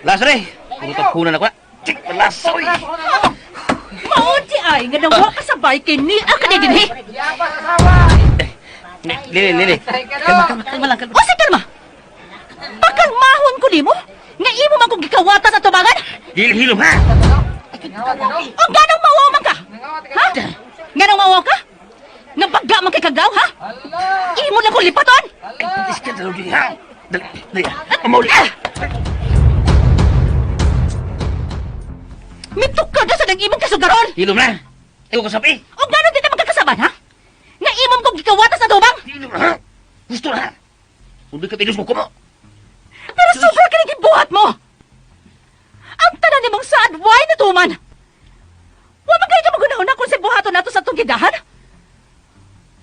Lasre! Puno-puno na ko, ha? Lasoy! Maunti ay, nga nawa ka sa bike ni ka na din, Lili. Kalma lang. O, sige, kalma. Pakalmahon ko nimo. Nga imo man kong gikawata sa tubangan. Hilom, ha? O, ganong mawaman ka? Ha? Ganong mawaman ka? Nga baga man kay kagaw, ha? Imo lang kong lipaton. Putis ka daw din, ha? Dali, amauli. Mitok ka na sa nag-imong kasugaron. Hilom na. Ayaw ko sabi. O, ganon din na magkakasaban, ha? Nga imong kong gikawata sa tubang. Hilom na, ha? Gusto na, ha? Hindi ka pilos mo kumo. Pero sobra ka buhat mo. Ang tanan ni mong sad, why na tuman? Wa man ka magunahon kung si buhaton nato sa itong gidahan?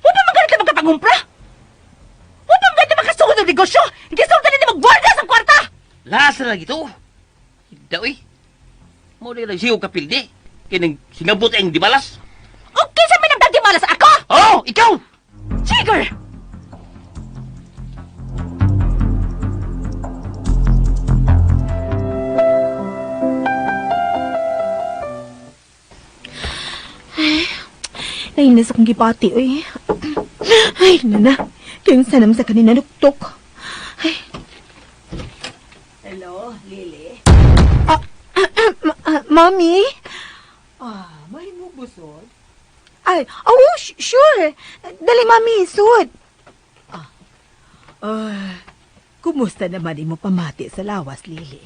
Wa pa man ganit magkapangumpra? Wa pa man ganit magkasugod ng negosyo? Gisulta na ni magwarga sa kwarta! Lasa na gito. Hindi, uy. Mo na lang siyo kapildi. Kaya nang singabot ang dibalas. O kinsa may nagdagdimalas ako? Oh, ikaw! Jigger! Ay, nasa kong gipati, oy. Ay, nana. Kinsa naman sa kanina nuktok. Ay. Hello, Lily? Mami? May mo busod? Ay, sure. Dali, Mami, sud. Kumusta naman imo pamati sa lawas, Lily?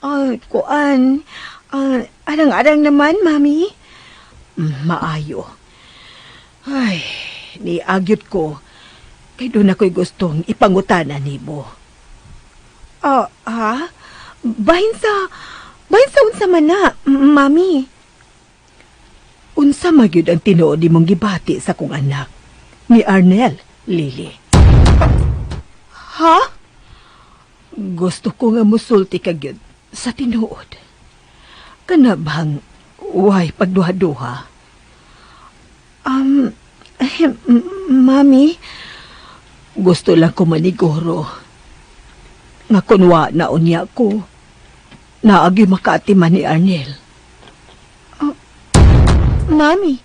Ay, kuan. Arang-arang naman, Mami. Maayo. Ay, niagyot ko. Kay doon ako'y gustong ipangutanan nimo. Bahin sa unsa man na, Mami. Unsa magyud ang tinuod nimong gibati sa kong anak ni Arnel, Lily? Ha? Gusto ko nga musulti ka gyud sa tinuod. Kana bang way pagduha-duha? Mami, Gusto lang ko maniguro nga kunwa na unya ko naagi makaatiman ni Arnel. Mami,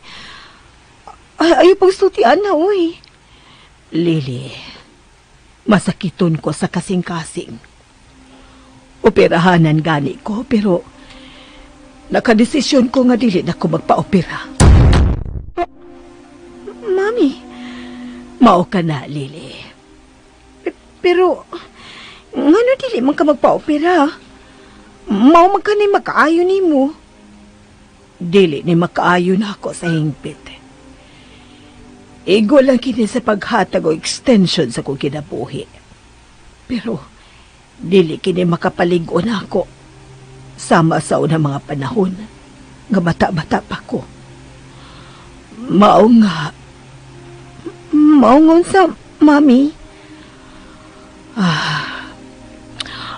ayaw pagsultian na, uy. Lily, masakiton ko sa kasing-kasing. Operahanan gani ko, pero nakadesisyon ko nga dili na ko magpa-opera. Mami, Mao ka na, Lily. pero ngano dili man ka magpa-opera? Mao man ka ni makaayo nimo. Dili ni makaayo na ako sa hingpit. Igo lang kini sa paghatag o extension sa kong kinabuhi. Pero dili kini makapaligo na ako sama sa unang mga panahon nga bata-bata pa ko. Mao nga Maungon sa Mami.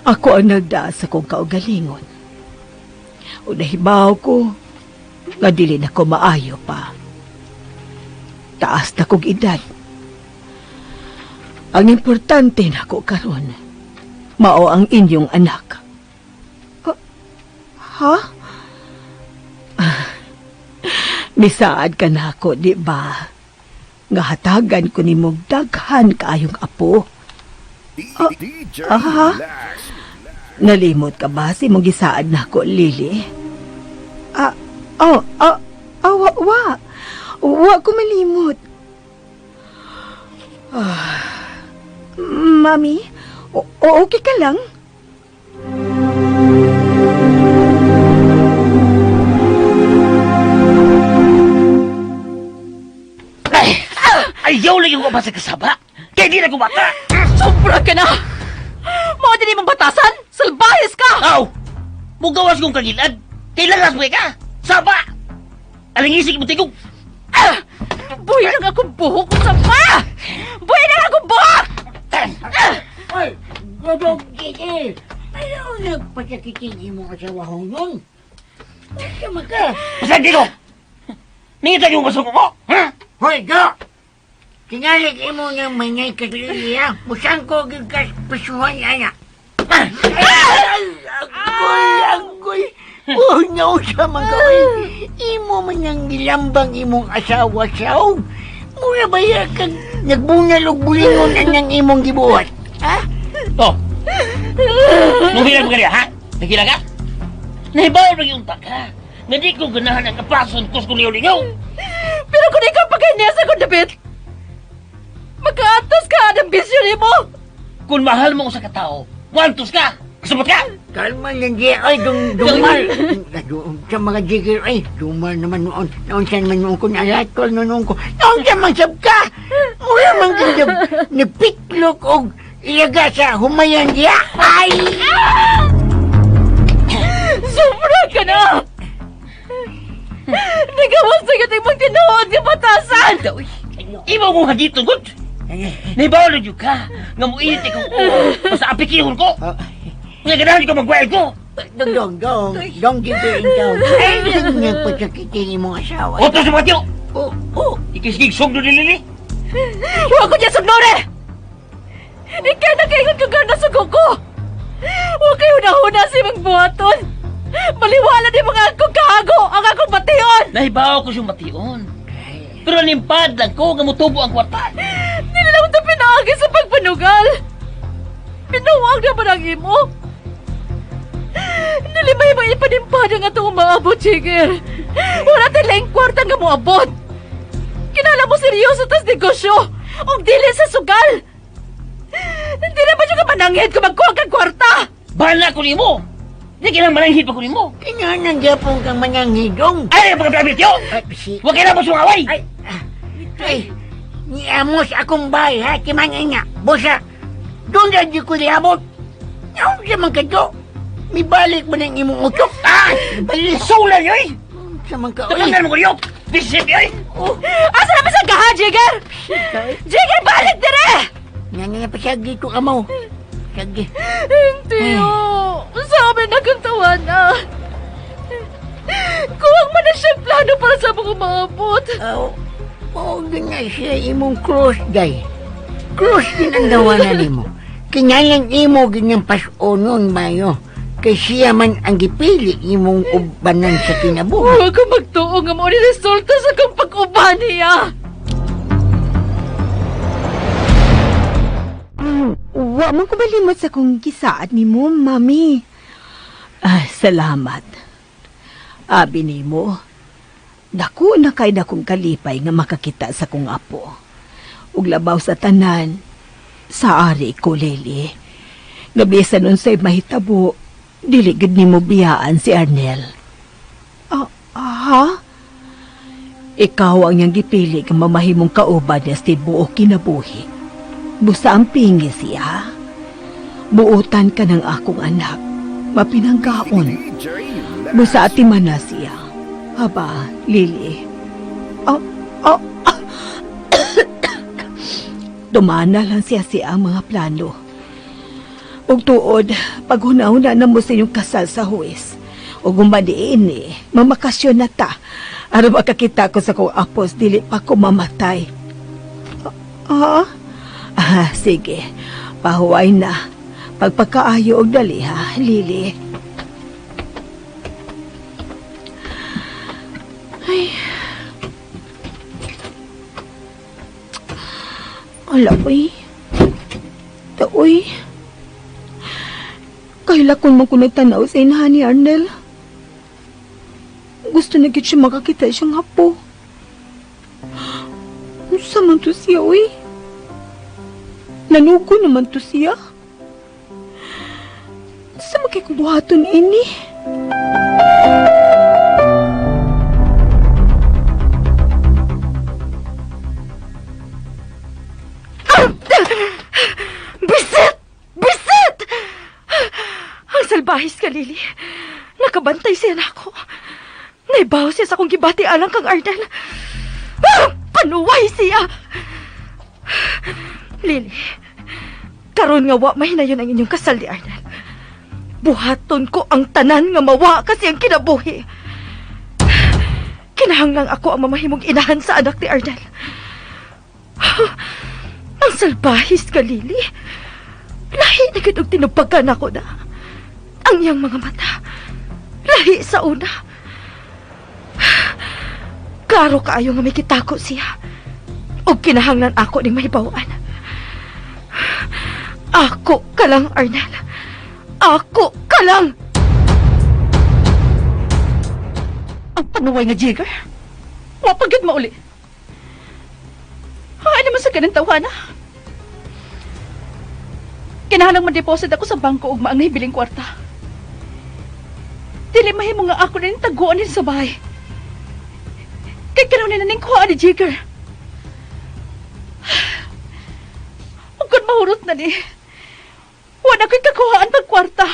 Ako ang nagdaas sa kong kaugalingon. O nahibaw ko nga dili na ko maayo pa. Taas na kong edad. Ang importante na ko karon, mao ang inyong anak. Ha? Misaad ka na ako, di ba? Nga hatagan ko ni mong daghan kaayong apo. DJ Aha. Relax. Nalimot ka ba si mong gisaad na ako, Lily? Wa ko malimot. Mami, okay ka lang? Ayaw lang yung mabasa kasaba. Kaya di na gumata. Sobra ka na! Mga din mong batasan! Salbahis ka! Aw! Mugawas kong kagilad. Kailangan mo ka. Saba! Alingisig mo tigong. Buhay lang akong buhok ko sa pa! Buhay lang akong buhok! Ay, Godong Kiki! Ayaw nagpatyakitin mo asawa ko nun. Sama ka! Pasan dito! Ningita yung masuko mo! Ha? Hoy, Go! Tinalik mo ng manay katilya. Musang ko gigas pasuhan ana. Agoy! Oh, no, sa mga imo man ang gilambang imong asawa saw. Mura ba kag nagbungal og bulingon ang imong gibuhat? Ha? Oh! Nunghilang mo ka ha? Naghilang ka? Nahibaw na yung taka. Nga di ko ganahan ang kapason kus kung liyaw-lingaw. Pero kung ikaw pagkanya sa kong David, magkaatos ka ng bisyo ni mo! Kung mahal mo ko sa katao, wantos ka! Kasabot ka! Kalma lang di ay dumar. Sa mga jigger ay dumar naman noon. Noon saan man noon ko nalatol noon ko. Noon saan man sab ka. Mura man ganda ni pitlok og ilaga sa humayan diya. Ay! Sobra ka na! Nagawas na gating magtinuod ng batasan! Iba mo hagitong good! Nahibaw na dyan ka! Nga mo init ikong basta apikihon ko! Nga ganahan ko mag-wild ko! Dong jigger ikaw. Ay, nagpatyakitin imong asawa. Oto sa mga tiyo! Oh, Ikisgig sugdo ni Lili! Huwag ko niya sugnore! Ikay na kayo kagana sa ko! Huwag kayo nahuna si magbuhaton! Maliwala di mga akong kahago ang akong bation! Nahibaw ko siyang mation. Pero nimpad lang ko nga mutubo ang kwarta. Nilaw na pinaagi sa pagpanugal! Pinuwag na ba ng imo? Nilimay mo ipanimpad ang atong umaabot, Jigger! Wala tilang kwarta nga mo abot! Kinala mo seryoso tas negosyo! Og dili sa sugal! Hindi na ba siya ka mananghid kung magkuha kang kwarta? Bala ko nimo. Di kailang mananghid pa ko nimo. Kailangan gyapon kang mananghidong. Ay, pagkabit yo. Si... Huwag kailang mo sumaway. Ay, niamos akong bahay ha, kimangay nga. Bosa, doon na di ko liabot. Yung sa mga kato, may balik mo ng imong utok. Ah! Balisolan yoy! Sa mga ka, Tapangan mo ko niyo! Visit yoy! Asa na ba sa gaha, Jigger? Jigger, balik dire! Nga pa dito ka mo. Sige. Hindi o. Sabi na kang tawana. Kuwang man na siyang plano para sa mga umabot. Ganyan siya imong cross, day. Cross din ang gawanan nimo. Kinyalang imo ganyang pas-onon, Mayo. Kay siya man ang gipili imong ubanan sa kinabuhi. Huwag ka magtuo nga mo ni resulta sa kang pag-uban niya. Wa man ko malimot sa kong gisaad ni mo, mami. Salamat. Abi ni mo, dako na kay dakong kalipay nga makakita sa kong apo. Ug labaw sa tanan, sa ari ko, Lily. Nabisa nun sa'y mahitabo, diligid ni mo biyaan si Arnel. Ha? Ikaw ang niyang gipili nga mamahimong kauban niya sa buo kinabuhi. Busa ang pingi siya. Buutan ka ng akong anak, mapinanggaon. Busa atiman na siya. Haba, Lily. Dumana lang siya ang mga plano. Ug tuod, paghuna-huna na mo sa inyong kasal sa huwes. Ug umadiin mamakasyon na ta. Aron makakita ko sa kong apos, dili pa ko mamatay. Sige. Pahuway na. Pagpakaayo og dali, ha, Lily. Ay. Ala, uy. Uy. Kaila kung man ko nagtanaw sa inahan ni Arnel. Gusto na gid siya makakita siyang apo. Unsa man to siya, uy? Nanugo naman to siya. Sa makikubuhaton ini? Bisit! Bisit! Ang salbahis ka, Lily. Nakabantay siya na ako. Naibaw siya sa kong gibati alang kang Arnel. Panuway siya! Lily, karon nga wa mahinayon ang inyong kasal ni Arnel. Buhaton ko ang tanan nga mawa kasi ang kinabuhi. Kinahanglang ako ang mamahimong inahan sa anak ni Arnel. Ang salbahis ka, Lily. Lahi na gid og tinubagan ako na. Ang iyang mga mata. Lahi sa una. Klaro kaayo nga may kitako siya. O kinahanglan ako ning mahibawan. Ako ka lang, Arnel. Ako ka lang! Ang panuway nga, Jigger. Wapagad mauli. Ay naman sa ganang tawana. Kinahanang ma-deposit ako sa bangko ug maang nahibiling kwarta. Dili mahimo nga ako na ning taguan din sa bahay. Kay karon na ning kuha ni Jigger. Ug kun mahurot na ni, wala ko'y kakuhaan pag kwarta.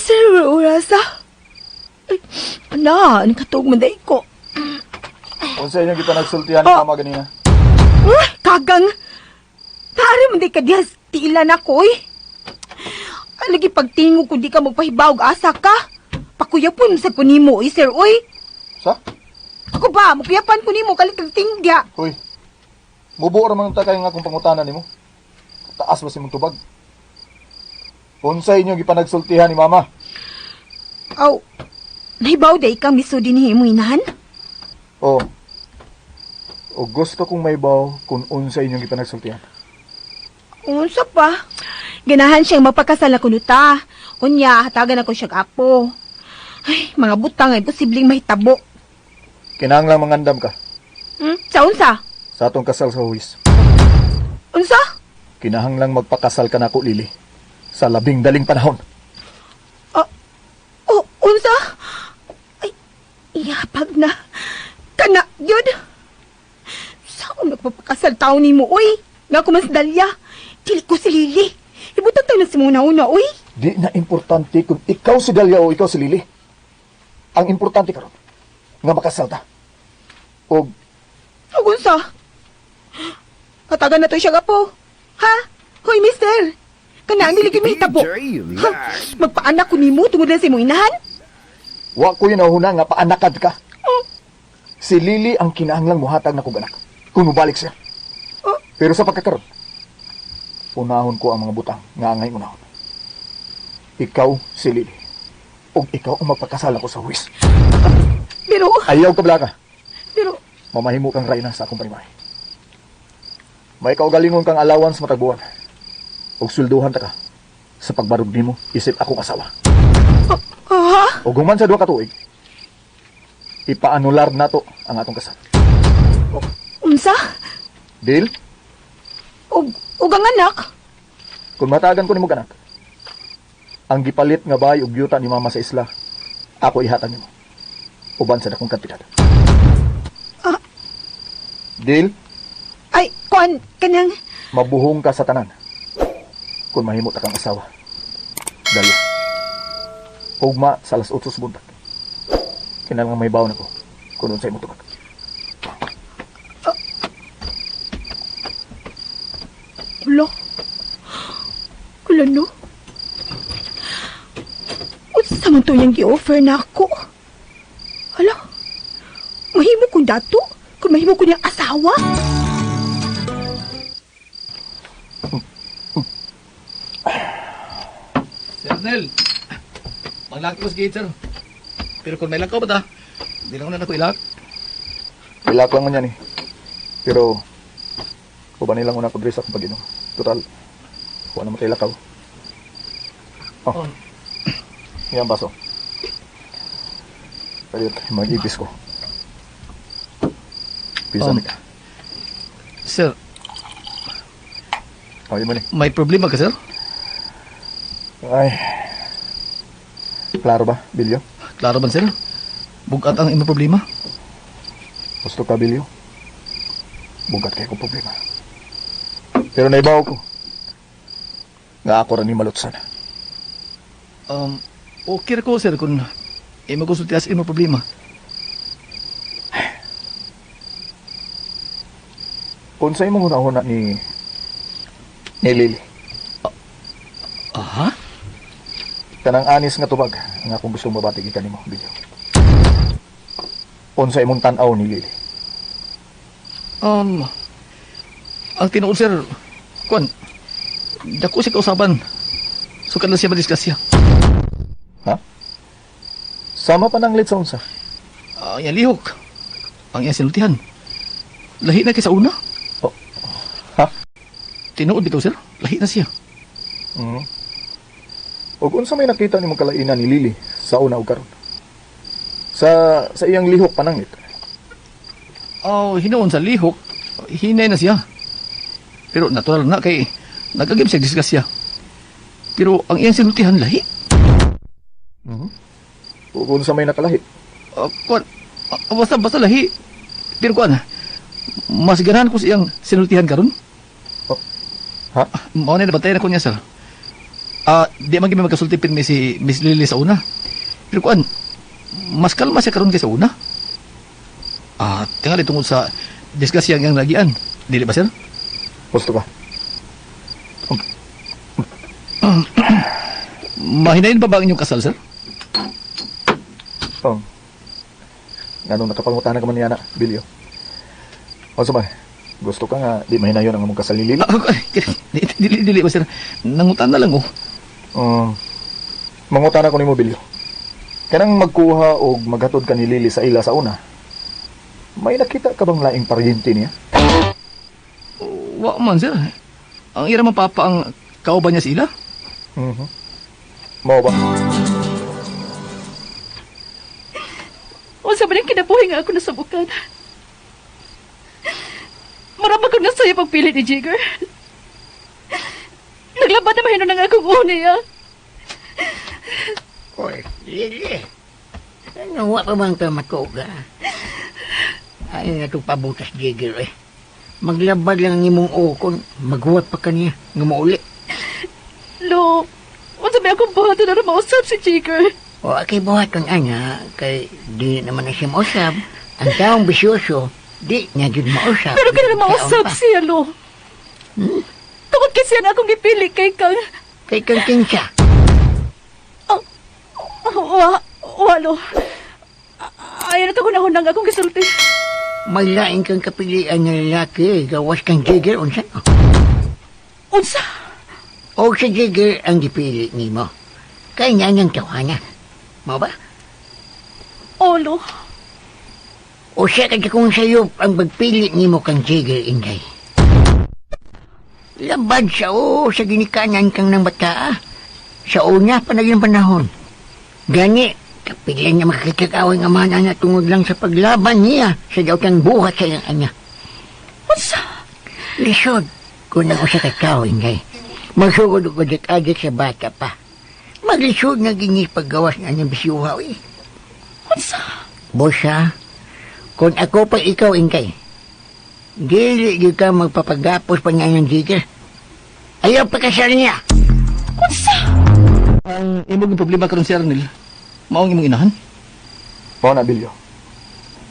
Sir, urasa. Ana, ang katog manday ko. Kung sa inyo kita nagsultihan ni mama ganina. Kagang. Tari manday ka diya, tiilan ako eh. Lagi pagtingog kung di ka magpahibawag asa ka. Pakuyapon sa kunimo, sir, oy. Sa? Ako ba, makuyapan kunimo, kalikagting diya. Hoy, mubuo raman ta kayo nga kung pangutanan nimo. Taas ba si mong tubag? Kung sa inyo gipanagsultihan ni mama. Aw, nahibaw day ka miso din mo inahan? Oo. O gusto kong maibaw kung unsa inyong gipanagsultihan. Unsa pa? Ganahan siyang mapakasal na kunuta. Unya, hatagan ako siya apo. Ay, mga butang ay posibleng mahitabo. Kinahanglang mangandam ka Sa unsa? sa atong kasal sa huwis. Unsa? Kinahanglang magpakasal ka nako, Lily, sa labing daling panahon. Unsa? Ay, iyapag na. Kana, yun. Saan nagpapakasal tao ni mo, uy? Nga ko mas dalya. Dili ko si Lily. Ibutan tayo na si muna una, uy. Di na importante kung ikaw si Dalia o ikaw si Lily. Ang importante karon nga makasal ta. O Unsa? Katagan na to siya gapo. Ha? Hoy, mister. Kana ang dili may tabo. DJ, relax. Magpaanak ko nimo tungod na sa imong inahan? wa ko yun nga paanakad ka. Si Lily ang kinahanglang muhatag na kong anak kung mubalik siya. Pero sa pagkakaroon, unahon ko ang mga butang nga angay unahon. Ikaw si Lily. O ikaw ang magpakasal ako sa huwis. Pero, Ayaw ka blaka. pero, Mamahimo kang rayna sa akong panimahe. May kaugalingon kang allowance matag buwan. Og swelduhan ta ka sa pagbarog nimo isip akong asawa. ha? O guman sa duha ka tuig, ipaanular nato ang atong kasal. Unsa? Deal? Ug ang anak? Kung matagan ko nimo anak, ang gipalit nga bahay ug yuta ni mama sa isla, ako ihatag nimo. Uban sa dakong kantidad. Deal? Ay, kuan, kanang, Mabuhong ka sa tanan. Kung mahimo ta kang asawa. Dali. Ugma sa alas 8 sa buntag. Kinahanglan may baon ako. Kung unsay mo tubag. Ulo. Ulo, no? Unsa man to yung gi-offer na ako? Hala, mahimo kong dato? Kung mahimo ko niyang asawa? Sir Nel, maglaki ko sa gate, sir. Pero kung may lakaw ba ta, hindi lang ko na ilak. Ilak lang man yan eh. Pero, uban nilang una ko dress akong pag-inom. Total, kuha naman tayo lakaw. Oh. Yan baso. Pwede mag-ipis ko. Pisa ka. Sir, Kaya mo ni. may problema ka, sir? Ay. Klaro ba, Bilyo? Klaro ba, sir? Bugat ang imong problema? Gusto ka, Bilyo? Bugat kayo kong problema. Pero naibaw ko. Nga ako rin ni malutsan. Okay ra ko, sir, kung imo konsulti sa imong problema. Kung sa imong una-una ni Lily, Aha? kanang anis nga tubag nga kung gusto mabati ka nimo, Bilyo. Kung sa imong tanaw ni Lily. Ang tinuod, sir, kuan, dako si kausaban. Sukat lang siya madiskusya. Ha? Sama pa ng sa unsa? Ang iyang lihok. Ang iyang sinultihan. Lahi na kay sa una. Oh. Ha? Tinuod bitaw, sir. Lahi na siya. O kung sa may nakita ni mong kalainan ni Lily sa una o karon. Sa iyang lihok panangit. Hinoon sa lihok, hinay na siya. Pero natural na kay nagagib siya diskusya. Pero ang iyang sinultihan lahi. O kung sa may nakalahi. Kuan, basta lahi. Pero kuan, mas ganahan ko sa iyang sinultihan karon. Ha? Mao na nabatay na ko niya, sir. Di man kami magkasulti pirmi si Miss Lily sa una. Pero kuan, mas kalma siya karon kaysa una. Tingali tungod sa diskusya ang lagian. Dili ba, sir? Gusto ka? Mahinayin pa ba ang inyong kasal, sir? Ganun nakapangutan ka man niya na, Bilyo. O sa gusto ka nga, di mahinayon ang among kasal ni Lily? Dili ba, sir? Nangutan na lang, oh. Mangutan ako ni mo, Bilyo. Kanang magkuha o maghatod ka ni Lily sa ila sa una, may nakita ka bang laing paryente niya? Wa man, sir. Ang ira man papa ang kauban niya sila. Mao ba? O sa maning kinabuhi nga ako nasabukan. Marama ko nga sa'yo pagpili ni Jigger. Naglaban na mahino ng akong uniya. Oy, Lili. Ano, wa pa bang ka matuga? Ay, nga itong pabutas, Jigger, eh. Maglabad lang ni mong ukon, maghuwat pa kaniya, nga mauli. Lo, unsa may akong buhaton na mausap si Jigger. O, kay buhaton, ana, kay di naman na siya mausap. Ang taong bisyoso, di niya yun mausap. Pero kaya na mausap siya, Lo. Tungod kasi yan akong gipili kay Kang. Kay Kang Kinsa. Lo. Ayaw na tagunahon akong gisulti. May laing kang kapilian ng lalaki, gawas kang Jigger, unsa? Unsa? O sa Jigger ang gipili ni mo. Kaya niya niyang tawanan. Mo ba? Lo. O siya kaya kung sa'yo ang magpili ni mo kang Jigger, Inday. Labad siya sa ginikanan kang ng bata. Sa una pa naging panahon. Gani, kapilan niya makikikaway nga mana na tungod lang sa paglaban niya sa daw kang buhat sa iyang anya. Unsa? Lisod, kung nang usa kakaw, Inday. Magsugod ko adik sa bata pa. Maglisod na gini paggawas na niyang bisyuha, eh. Unsa? Bosa, kung ako pa ikaw, Inday, dili di ka magpapagapos pa niya ng Jigger. Ayaw pakasal niya. Unsa? Ang imong problema karon si Arnel, mao ang imong inahan. Mao na, Bilyo.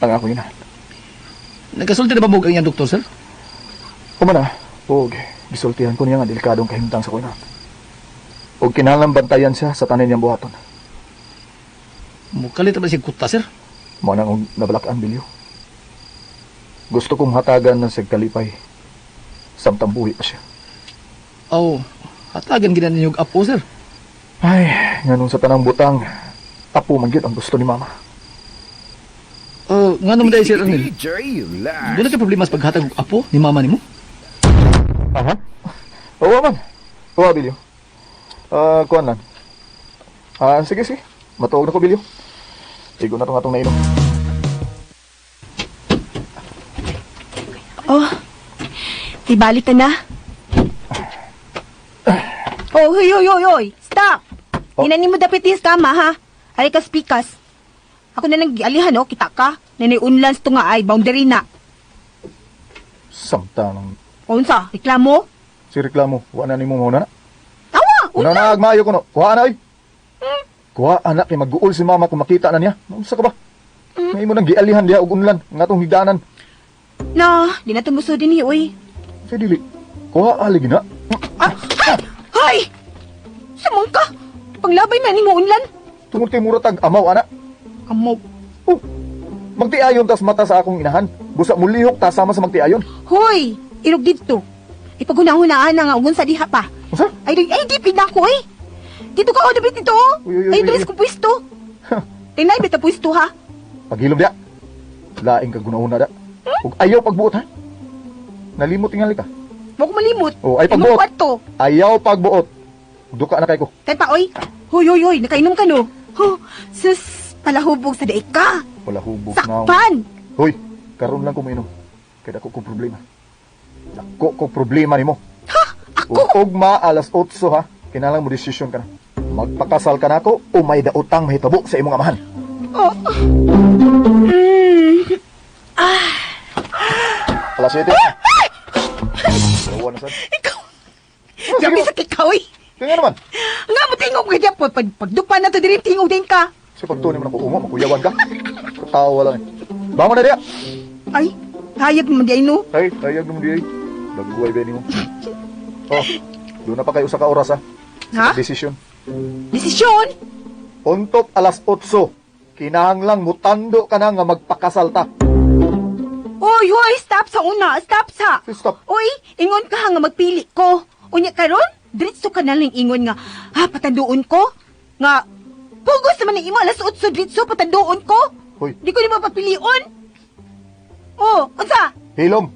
Ang ako ina. Nagkasulti na ba mo ang iyang doktor, sir? Kumana, og gisultihan ko niya nga delikadong kahimtang sa kuina. Og kinahanglan bantayan siya sa tanan niyang buhaton. Mukalit ba siya kuta, sir? Mao nang og nabalakan, Bilyo. Gusto kong hatagan ng sagkalipay. Samtang buhi pa siya. Oh, hatagan ginan ninyo og apo, sir. Ay, nganong sa tanang butang, apo man gyud ang gusto ni Mama. Nga naman dahil, Sir Arnel. DJ Lash. Doon na problema sa paghatag og apo ni mama nimo? Aha. Oo man. Oo, Bilyo. Kuan lang. Sige. Matuog na ko, Bilyo. Sigo na itong nainom. Oh, ibalik ka na. Oh, hoy. Stop! Oh. Inanin mo dapat is kama, ha? Ay ka speakas. Ako na nang gialihan, oh, kita ka. Nanay-unlans to nga ay, boundary na. Samtang Unsa, reklamo? si reklamo. Wala na ni mo muna na. Tawa! Una na agmayo ko no. Kuha na, oy. Kuha anak kay mag-uol si Mama kung makita na niya. Unsa ka ba? May mo nang gialihan diha og unlan nga tong higdanan. Na, di na tumuso din hi, uy. Sa dili. Kuha aligi na. Hay! Samong ka! Panglabay man ni mo unlan. Tungod kay muratag amaw ana. Amo. Magtiayon tas mata sa akong inahan. Busa mo lihok ta sama sa magtiayon. Hoy! Irog dito. Ipagunahunaan na nga ugon sa diha pa. Unsa? Ay, di pinda ko, eh. Dito ka, o, dapat dito. Uy. Ay, bilis ko pwesto. Tingnan, bita pwesto, ha? Paghilom dia. Laing ka gunahuna da. Ug ayaw pagbuot ha. Nalimot tingali ka. Huwag ko malimot. Oh, ay Imong pagbuot. kwarto. Ayaw pagbuot. Duka na kay ko. Tay pa, oy. Hoy. Nakainom ka, no? Sus, palahubog sa daig ka. Wala hubog na. Sakpan! Hoy, karon lang ko mainom. Kaya dako ko problema. Dako ko problema nimo. Ha? Ako? Ug ugma alas 8 ha. Kinahanglan mo desisyon ka na. Magpakasal ka nako o may daotang mahitabo sa imong amahan. Oh. Alas 7. Bawa na sad. Ikaw. Grabe sa kikaw, eh. Kaya naman. Nga mo tingog ka dyan. Pagdupa na to diri, tingog din ka. Sa pagtunin mo na ko makuyawan ka. Katawa lang eh. Bangon na diya. Ay, hayag naman di ay, no? Ay, tayag naman diya. Nagbuhay ba mo? Oh, doon na pa kayo sa kaoras ha. Ha? Desisyon. Desisyon? Untop alas 8. Kinahanglang mutando ka na nga magpakasal ta. Hoy, stop sa una. Stop sa. Stop. Uy, ingon ka nga magpili ko. Unya karon, diretso ka na lang ingon nga, patanduon ko? Nga, pugos naman ang imo, alas 8 diretso, patanduon ko? Hoy. Di ko ni mapapilion. Oh, unsa? Hilom.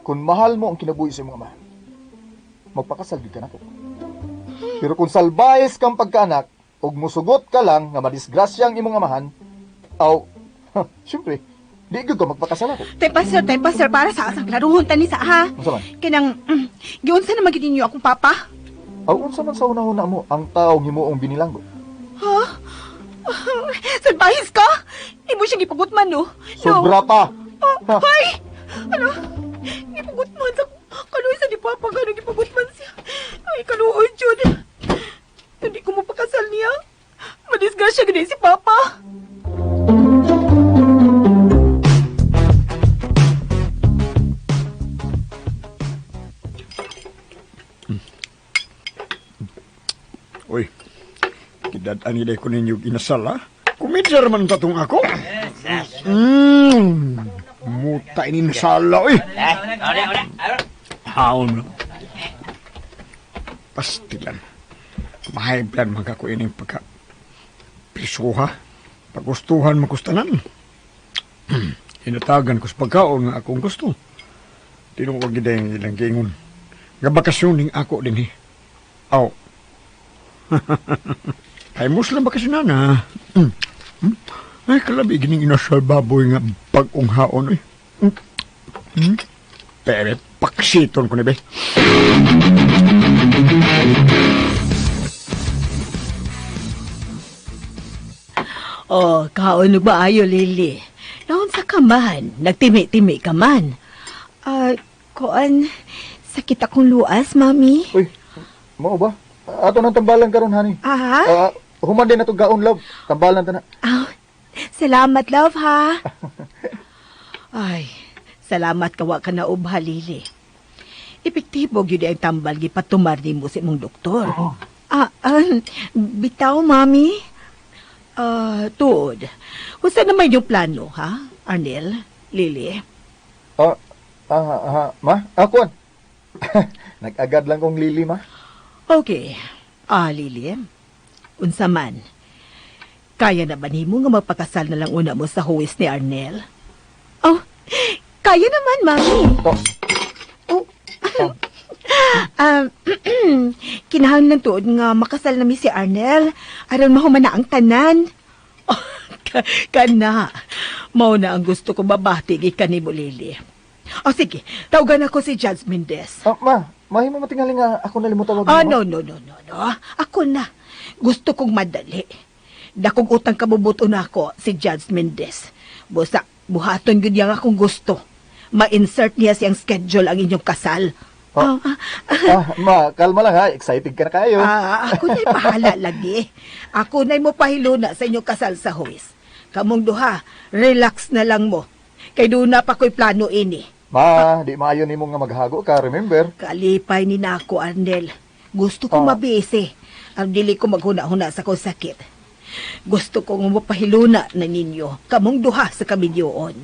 Kung mahal mo ang kinabuhi sa mga mahal, magpakasal gid ka na ko. Pero kung salbayes kang pagkaanak, ug musugot ka lang nga madisgrasya ang imong amahan, Aw, siyempre, di gyud ko magpakasal ako. Tay pastor, para sa asang klaruhon tani sa ha. Unsa man? Kinang, giunsa na magid ninyo akong papa? Aw, unsa man sa una-una mo ang taong himuong binilanggo? Ha? Salbahis ka? Imo siya gipagutman, no? Sobra pa! Ha? Ay! Ano? Gipagutman sa kaluoy sa di papa gano'ng gipagutman siya. Ay, kaluoy, Jud. Hindi ko mapakasal niya. Madisgrasya gano'n si papa. Uy, kidad-an nilay ko ninyo inasal, ha? Kumidjar man tatong ako. Muta ini nasala, uy. Haon mo. Pastilan. Mahay plan magkako ining pagka prisuha. Pagustuhan makustanan. Inatagan ko sa pagkaon nga akong gusto. Tinungkog gida yung ilang gingon. Nga bakasyon ning ako din, Aw. Ay, muslim bakasyon na. Ay, kalabi gining inasal baboy nga pag-unghaon, eh. Pero, paksiton ko na, be. Oh, kaon ba ayo, Lily? Naon sa kaman? Nagtimi-timi ka man. Koan, sakit akong luas, mami. Uy, mao ba? Ato nang tambalan karon hani. Human din na to gaon, love. Tambalan ta na. Salamat, love, ha? Ay, salamat kawa ka na ubha, Lily. Epektibo gyud ang tambal gipatumar nimo sa imong doktor. Bitaw, mami. Tuod. Kung naman yung plano, ha? Arnel, Lily? Ma? Akuan. Nag-agad lang kong Lily, ma. Okay. Lily, unsa man. Kaya na ba nimo nga magpakasal na lang una mo sa huwis ni Arnel? Oh, kaya naman, mami. Kinahanglan tuod nga makasal na mi si Arnel aron mahuman na ang tanan. Kana. Mao na ang gusto ko babati gikan nimo, Lily. Sige, tawagan ako si Judge Mendez. Mahimo matingali nga ako nalimutawag mo. No. Ako na. Gusto kong madali. Dakong utang kabubuto na ako si Judge Mendez. Busa, buhaton yun yung akong gusto. Ma-insert niya siyang schedule ang inyong kasal. Ma, kalma lang ha. Excited ka na kayo. Ako na'y pahala lagi. Ako na'y mo pahiluna sa inyong kasal sa huwis. Kamong duha, relax na lang mo. Kay doon na pa ko'y plano ini. Ma, di maayon ni mo nga maghago ka, remember? Kalipay ni na ako, Arnel. Gusto ko mabisi. Ang dili ko maghuna-huna sa kong sakit. Gusto ko nga mapahiluna na ninyo. Kamong duha sa kamilyoon.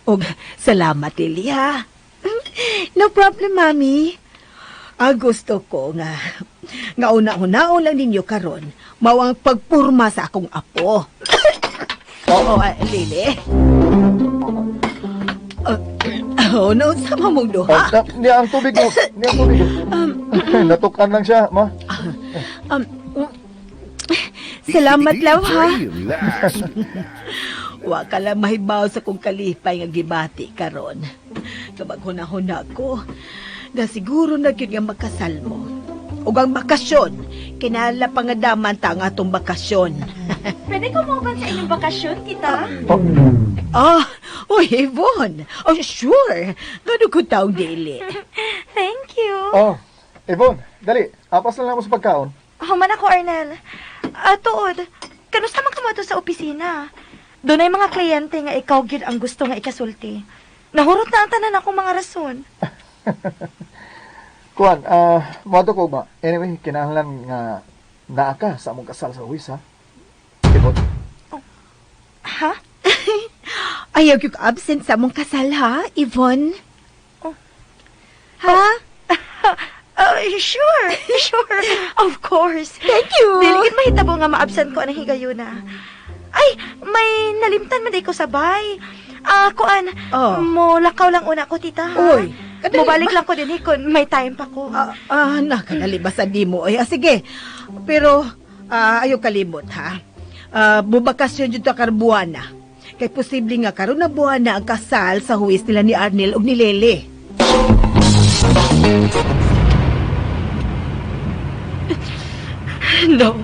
O, salamat, Lily, ha? No problem, mami. Gusto ko nga una-unaon lang ninyo karon mawang pagpurma sa akong apo. Lily. No, sama mong duha. Niya ang tubig mo. Natukan lang siya, ma. Salamat, love, ha? Wa ka lang mahibaw sa kong kalipay nga gibati karon. Kapag huna-huna ko, na siguro na yun nga makasal mo. Ug ang bakasyon, kinala pa nga daman ta ang atong bakasyon. Pwede ko mo ba sa inyong bakasyon, kita? Yvonne. Sure. Gano'n ko taong dili. Thank you. Yvonne, dali. Apas na lang mo sa pagkaon. Human ako, Arnel. Tuod, kanusta man ka mo sa opisina? Doon ay mga kliyente nga ikaw gid ang gusto nga ikasulti. Nahurot na ang tanan akong mga rason. Kuan, mato ko ba? Anyway, kinahanglan nga naa ka sa among kasal sa huwis, ha? Yvonne? Ha? Ayaw yung absent sa mong kasal, ha, Yvonne? Ha? Sure. Of course. Thank you. Diligid mahitabo nga ma-absent ko ang higayuna. Ay, may nalimtan man day ko sabay. Kuan, mo lakaw lang una ko, tita. Uy, mubalik lang ko din kung may time pa ko. Nakalalibasan di mo. Sige. Pero, ayaw kalimot, ha? Bubakasyon dito karbuana. Kay posible nga karon na buwan na ang kasal sa huwis nila ni Arnel ug ni Lele. No!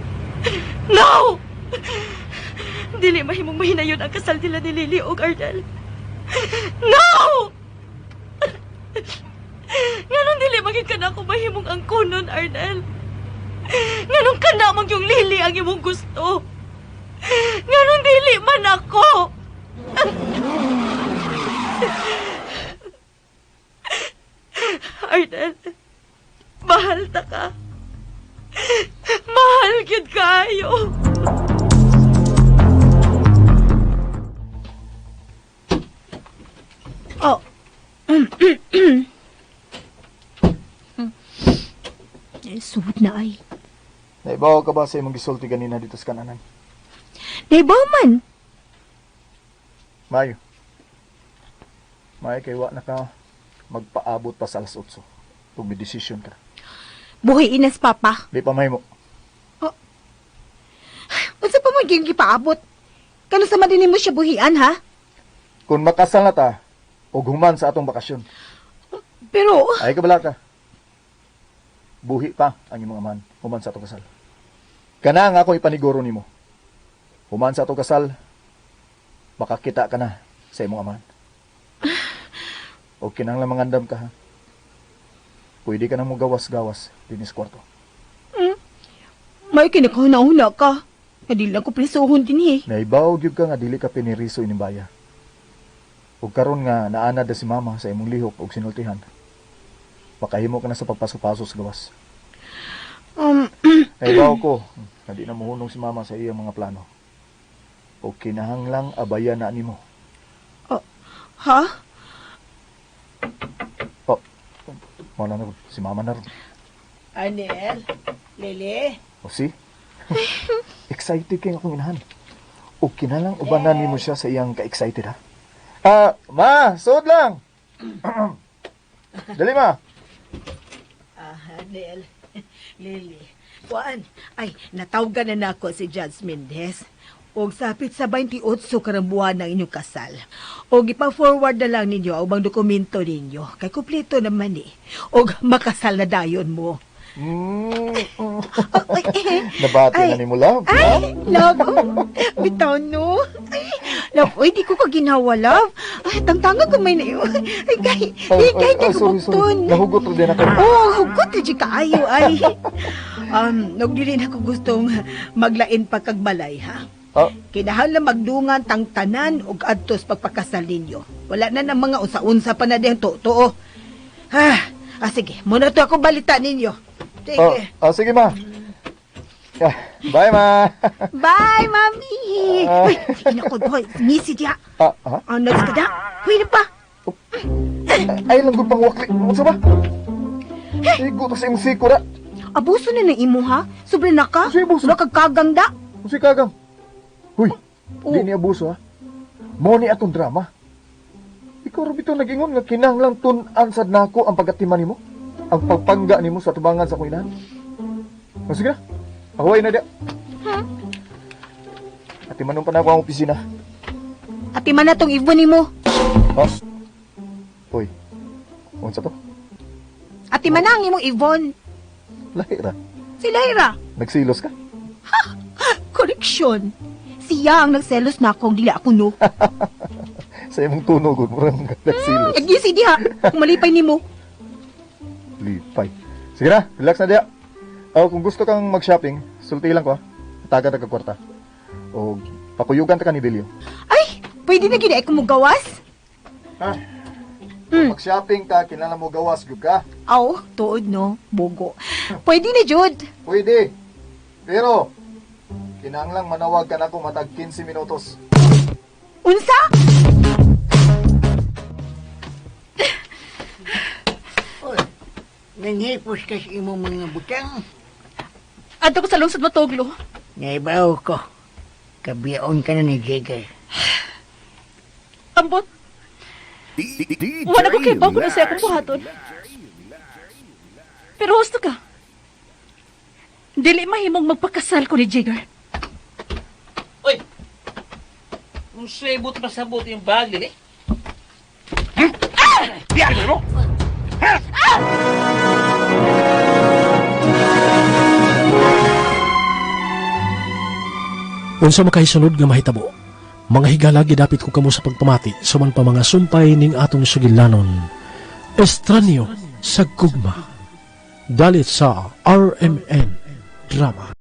No! Dili mahimong mahinayon ang kasal nila ni Lily ug Arnel. No! Nganong dili maging kana ko mahimong ang kunon, Arnel? Nganong kana mong yung Lily ang imong gusto? Nganong dili man ako? Arnel, mahal ta ka. Mahal gid kayo. Oh. Sud na ay. Naibaw ka ba sa imong gisulti ganina dito sa kananan? Naibaw man. Mayo. May kay wa na ka magpaabot pa sa alas 8. Kung may desisyon ka. Buhi inas, Papa. Di pa may mo. Unsa pa mo gyud gipaabot? Kano sa madini mo siya buhian, ha? Kung makasal na ta, o human sa atong bakasyon. Pero... Ay kabala ka. Buhi pa ang imong aman, human sa atong kasal. Kana nga ako ipaniguro nimo. Human sa atong kasal, makakita ka na sa imong aman. O kinahanglan mangandam ka, ha? Pwede ka na mo gawas-gawas dinis kwarto. May kinakahuna-huna ka. Kadili lang ko prisuhon din, eh. Naibaw gyud ka nga dili ka piniriso inimbaya. Ug karon nga naanad na si mama sa imong lihok ug sinultihan. Makahimo ka na sa pagpaso-paso sa gawas. Naibaw ko nga di na mohunong si mama sa iyang mga plano. O kinahanglang abayan na nimo. Ha? Wala na ron. Si mama na ron. Arnel, Lele, O si? Excited kay akong inahan. O kinalang ubanan nimo siya sa iyang ka-excited, ha? Ma! Suod lang! Dali, ma! Arnel, Lele, Juan, ay, natawgan na nako si Judge Mendez. Og sapit sa 28 karang buwan ng inyong kasal. Og ipa-forward na lang ninyo ang bang dokumento ninyo. Kay kumpleto naman eh. Og makasal na dayon mo. Nabati na ni mo, love. Ay, love. Bitaw, no. Ay, love, oy, di ko ka ginawa, love. Ay, tangtanga ko may na yun. Ay, kahit ko bukton. Nahugot rin din ako. Hugot rin kaayo, ay. Nagdili na ako gustong maglain pa kag balay, ha? Kinahanglan magdungan tang tanan og adtos pagpakasal ninyo. Wala na ng mga unsa-unsa pa na diyang totoo. Sige, muna to ako balita ninyo. Sige. Sige, ma. Bye, ma. Bye, mami. Uy, naku, boy. Misi diya. Next ka da. Pwede pa. Ay, lang pang wakli. Unsa ba? Igo to sa imong sikura. Abuso na ng imo, ha? Sobre na ka? Wala kagkagang da. Usi kagang. Huy, di ni abuso, ha? Mo ni atong drama. Ikaw rin ito nag-ingon nga kinahanglang tun-an sad nako ang pagatiman nimo, ang pagpangga nimo sa tubangan sa kuinahan. Sige na, ahuay na dia. Atimanon pa na ako ang opisina. Atiman na tong ibon nimo. Hoy, unsa to? Atiman na ang imong ibon. Lahira. Si Lahira. Nagsilos ka? Koreksyon. Siya ang nagselos na akong dili ako, no. Sa imong tunog, murang nagsilos. Agisi diha, kung malipay nimo. Lipay. Sige na, relax na diya. Kung gusto kang mag-shopping, sulti lang ko, ha. Tagad na kagkwarta. O pakuyugan ta ka ni Bilyo. Ay, pwede na gina mo gawas? Mag-shopping ka, kinala mo gawas, gud ka. Aw, tuod no, bugo. Pwede na, Jude. Pwede. Pero, kinahanglang manawag ka na ko matag 15 minutos. Unsa? Nanghipos ka sa imong mga butang. Adto ko sa lungsod Matuglo. Naibaw ko. Kabiyaon ka na ni Jigger. Ambot. Wala ko kay bago na siya akong buhaton. Pero gusto ka. Dili mahimong magpakasal ko ni Jigger. sebut pasabot yung bag din eh. Biar mo! Unsa makahisunod nga mahitabo, mga higalagi dapit ko kamo sa pagpamati suman pa mga sumpay ning atong sugilanon. Estranyo sa gugma. Dalit sa RMN Drama.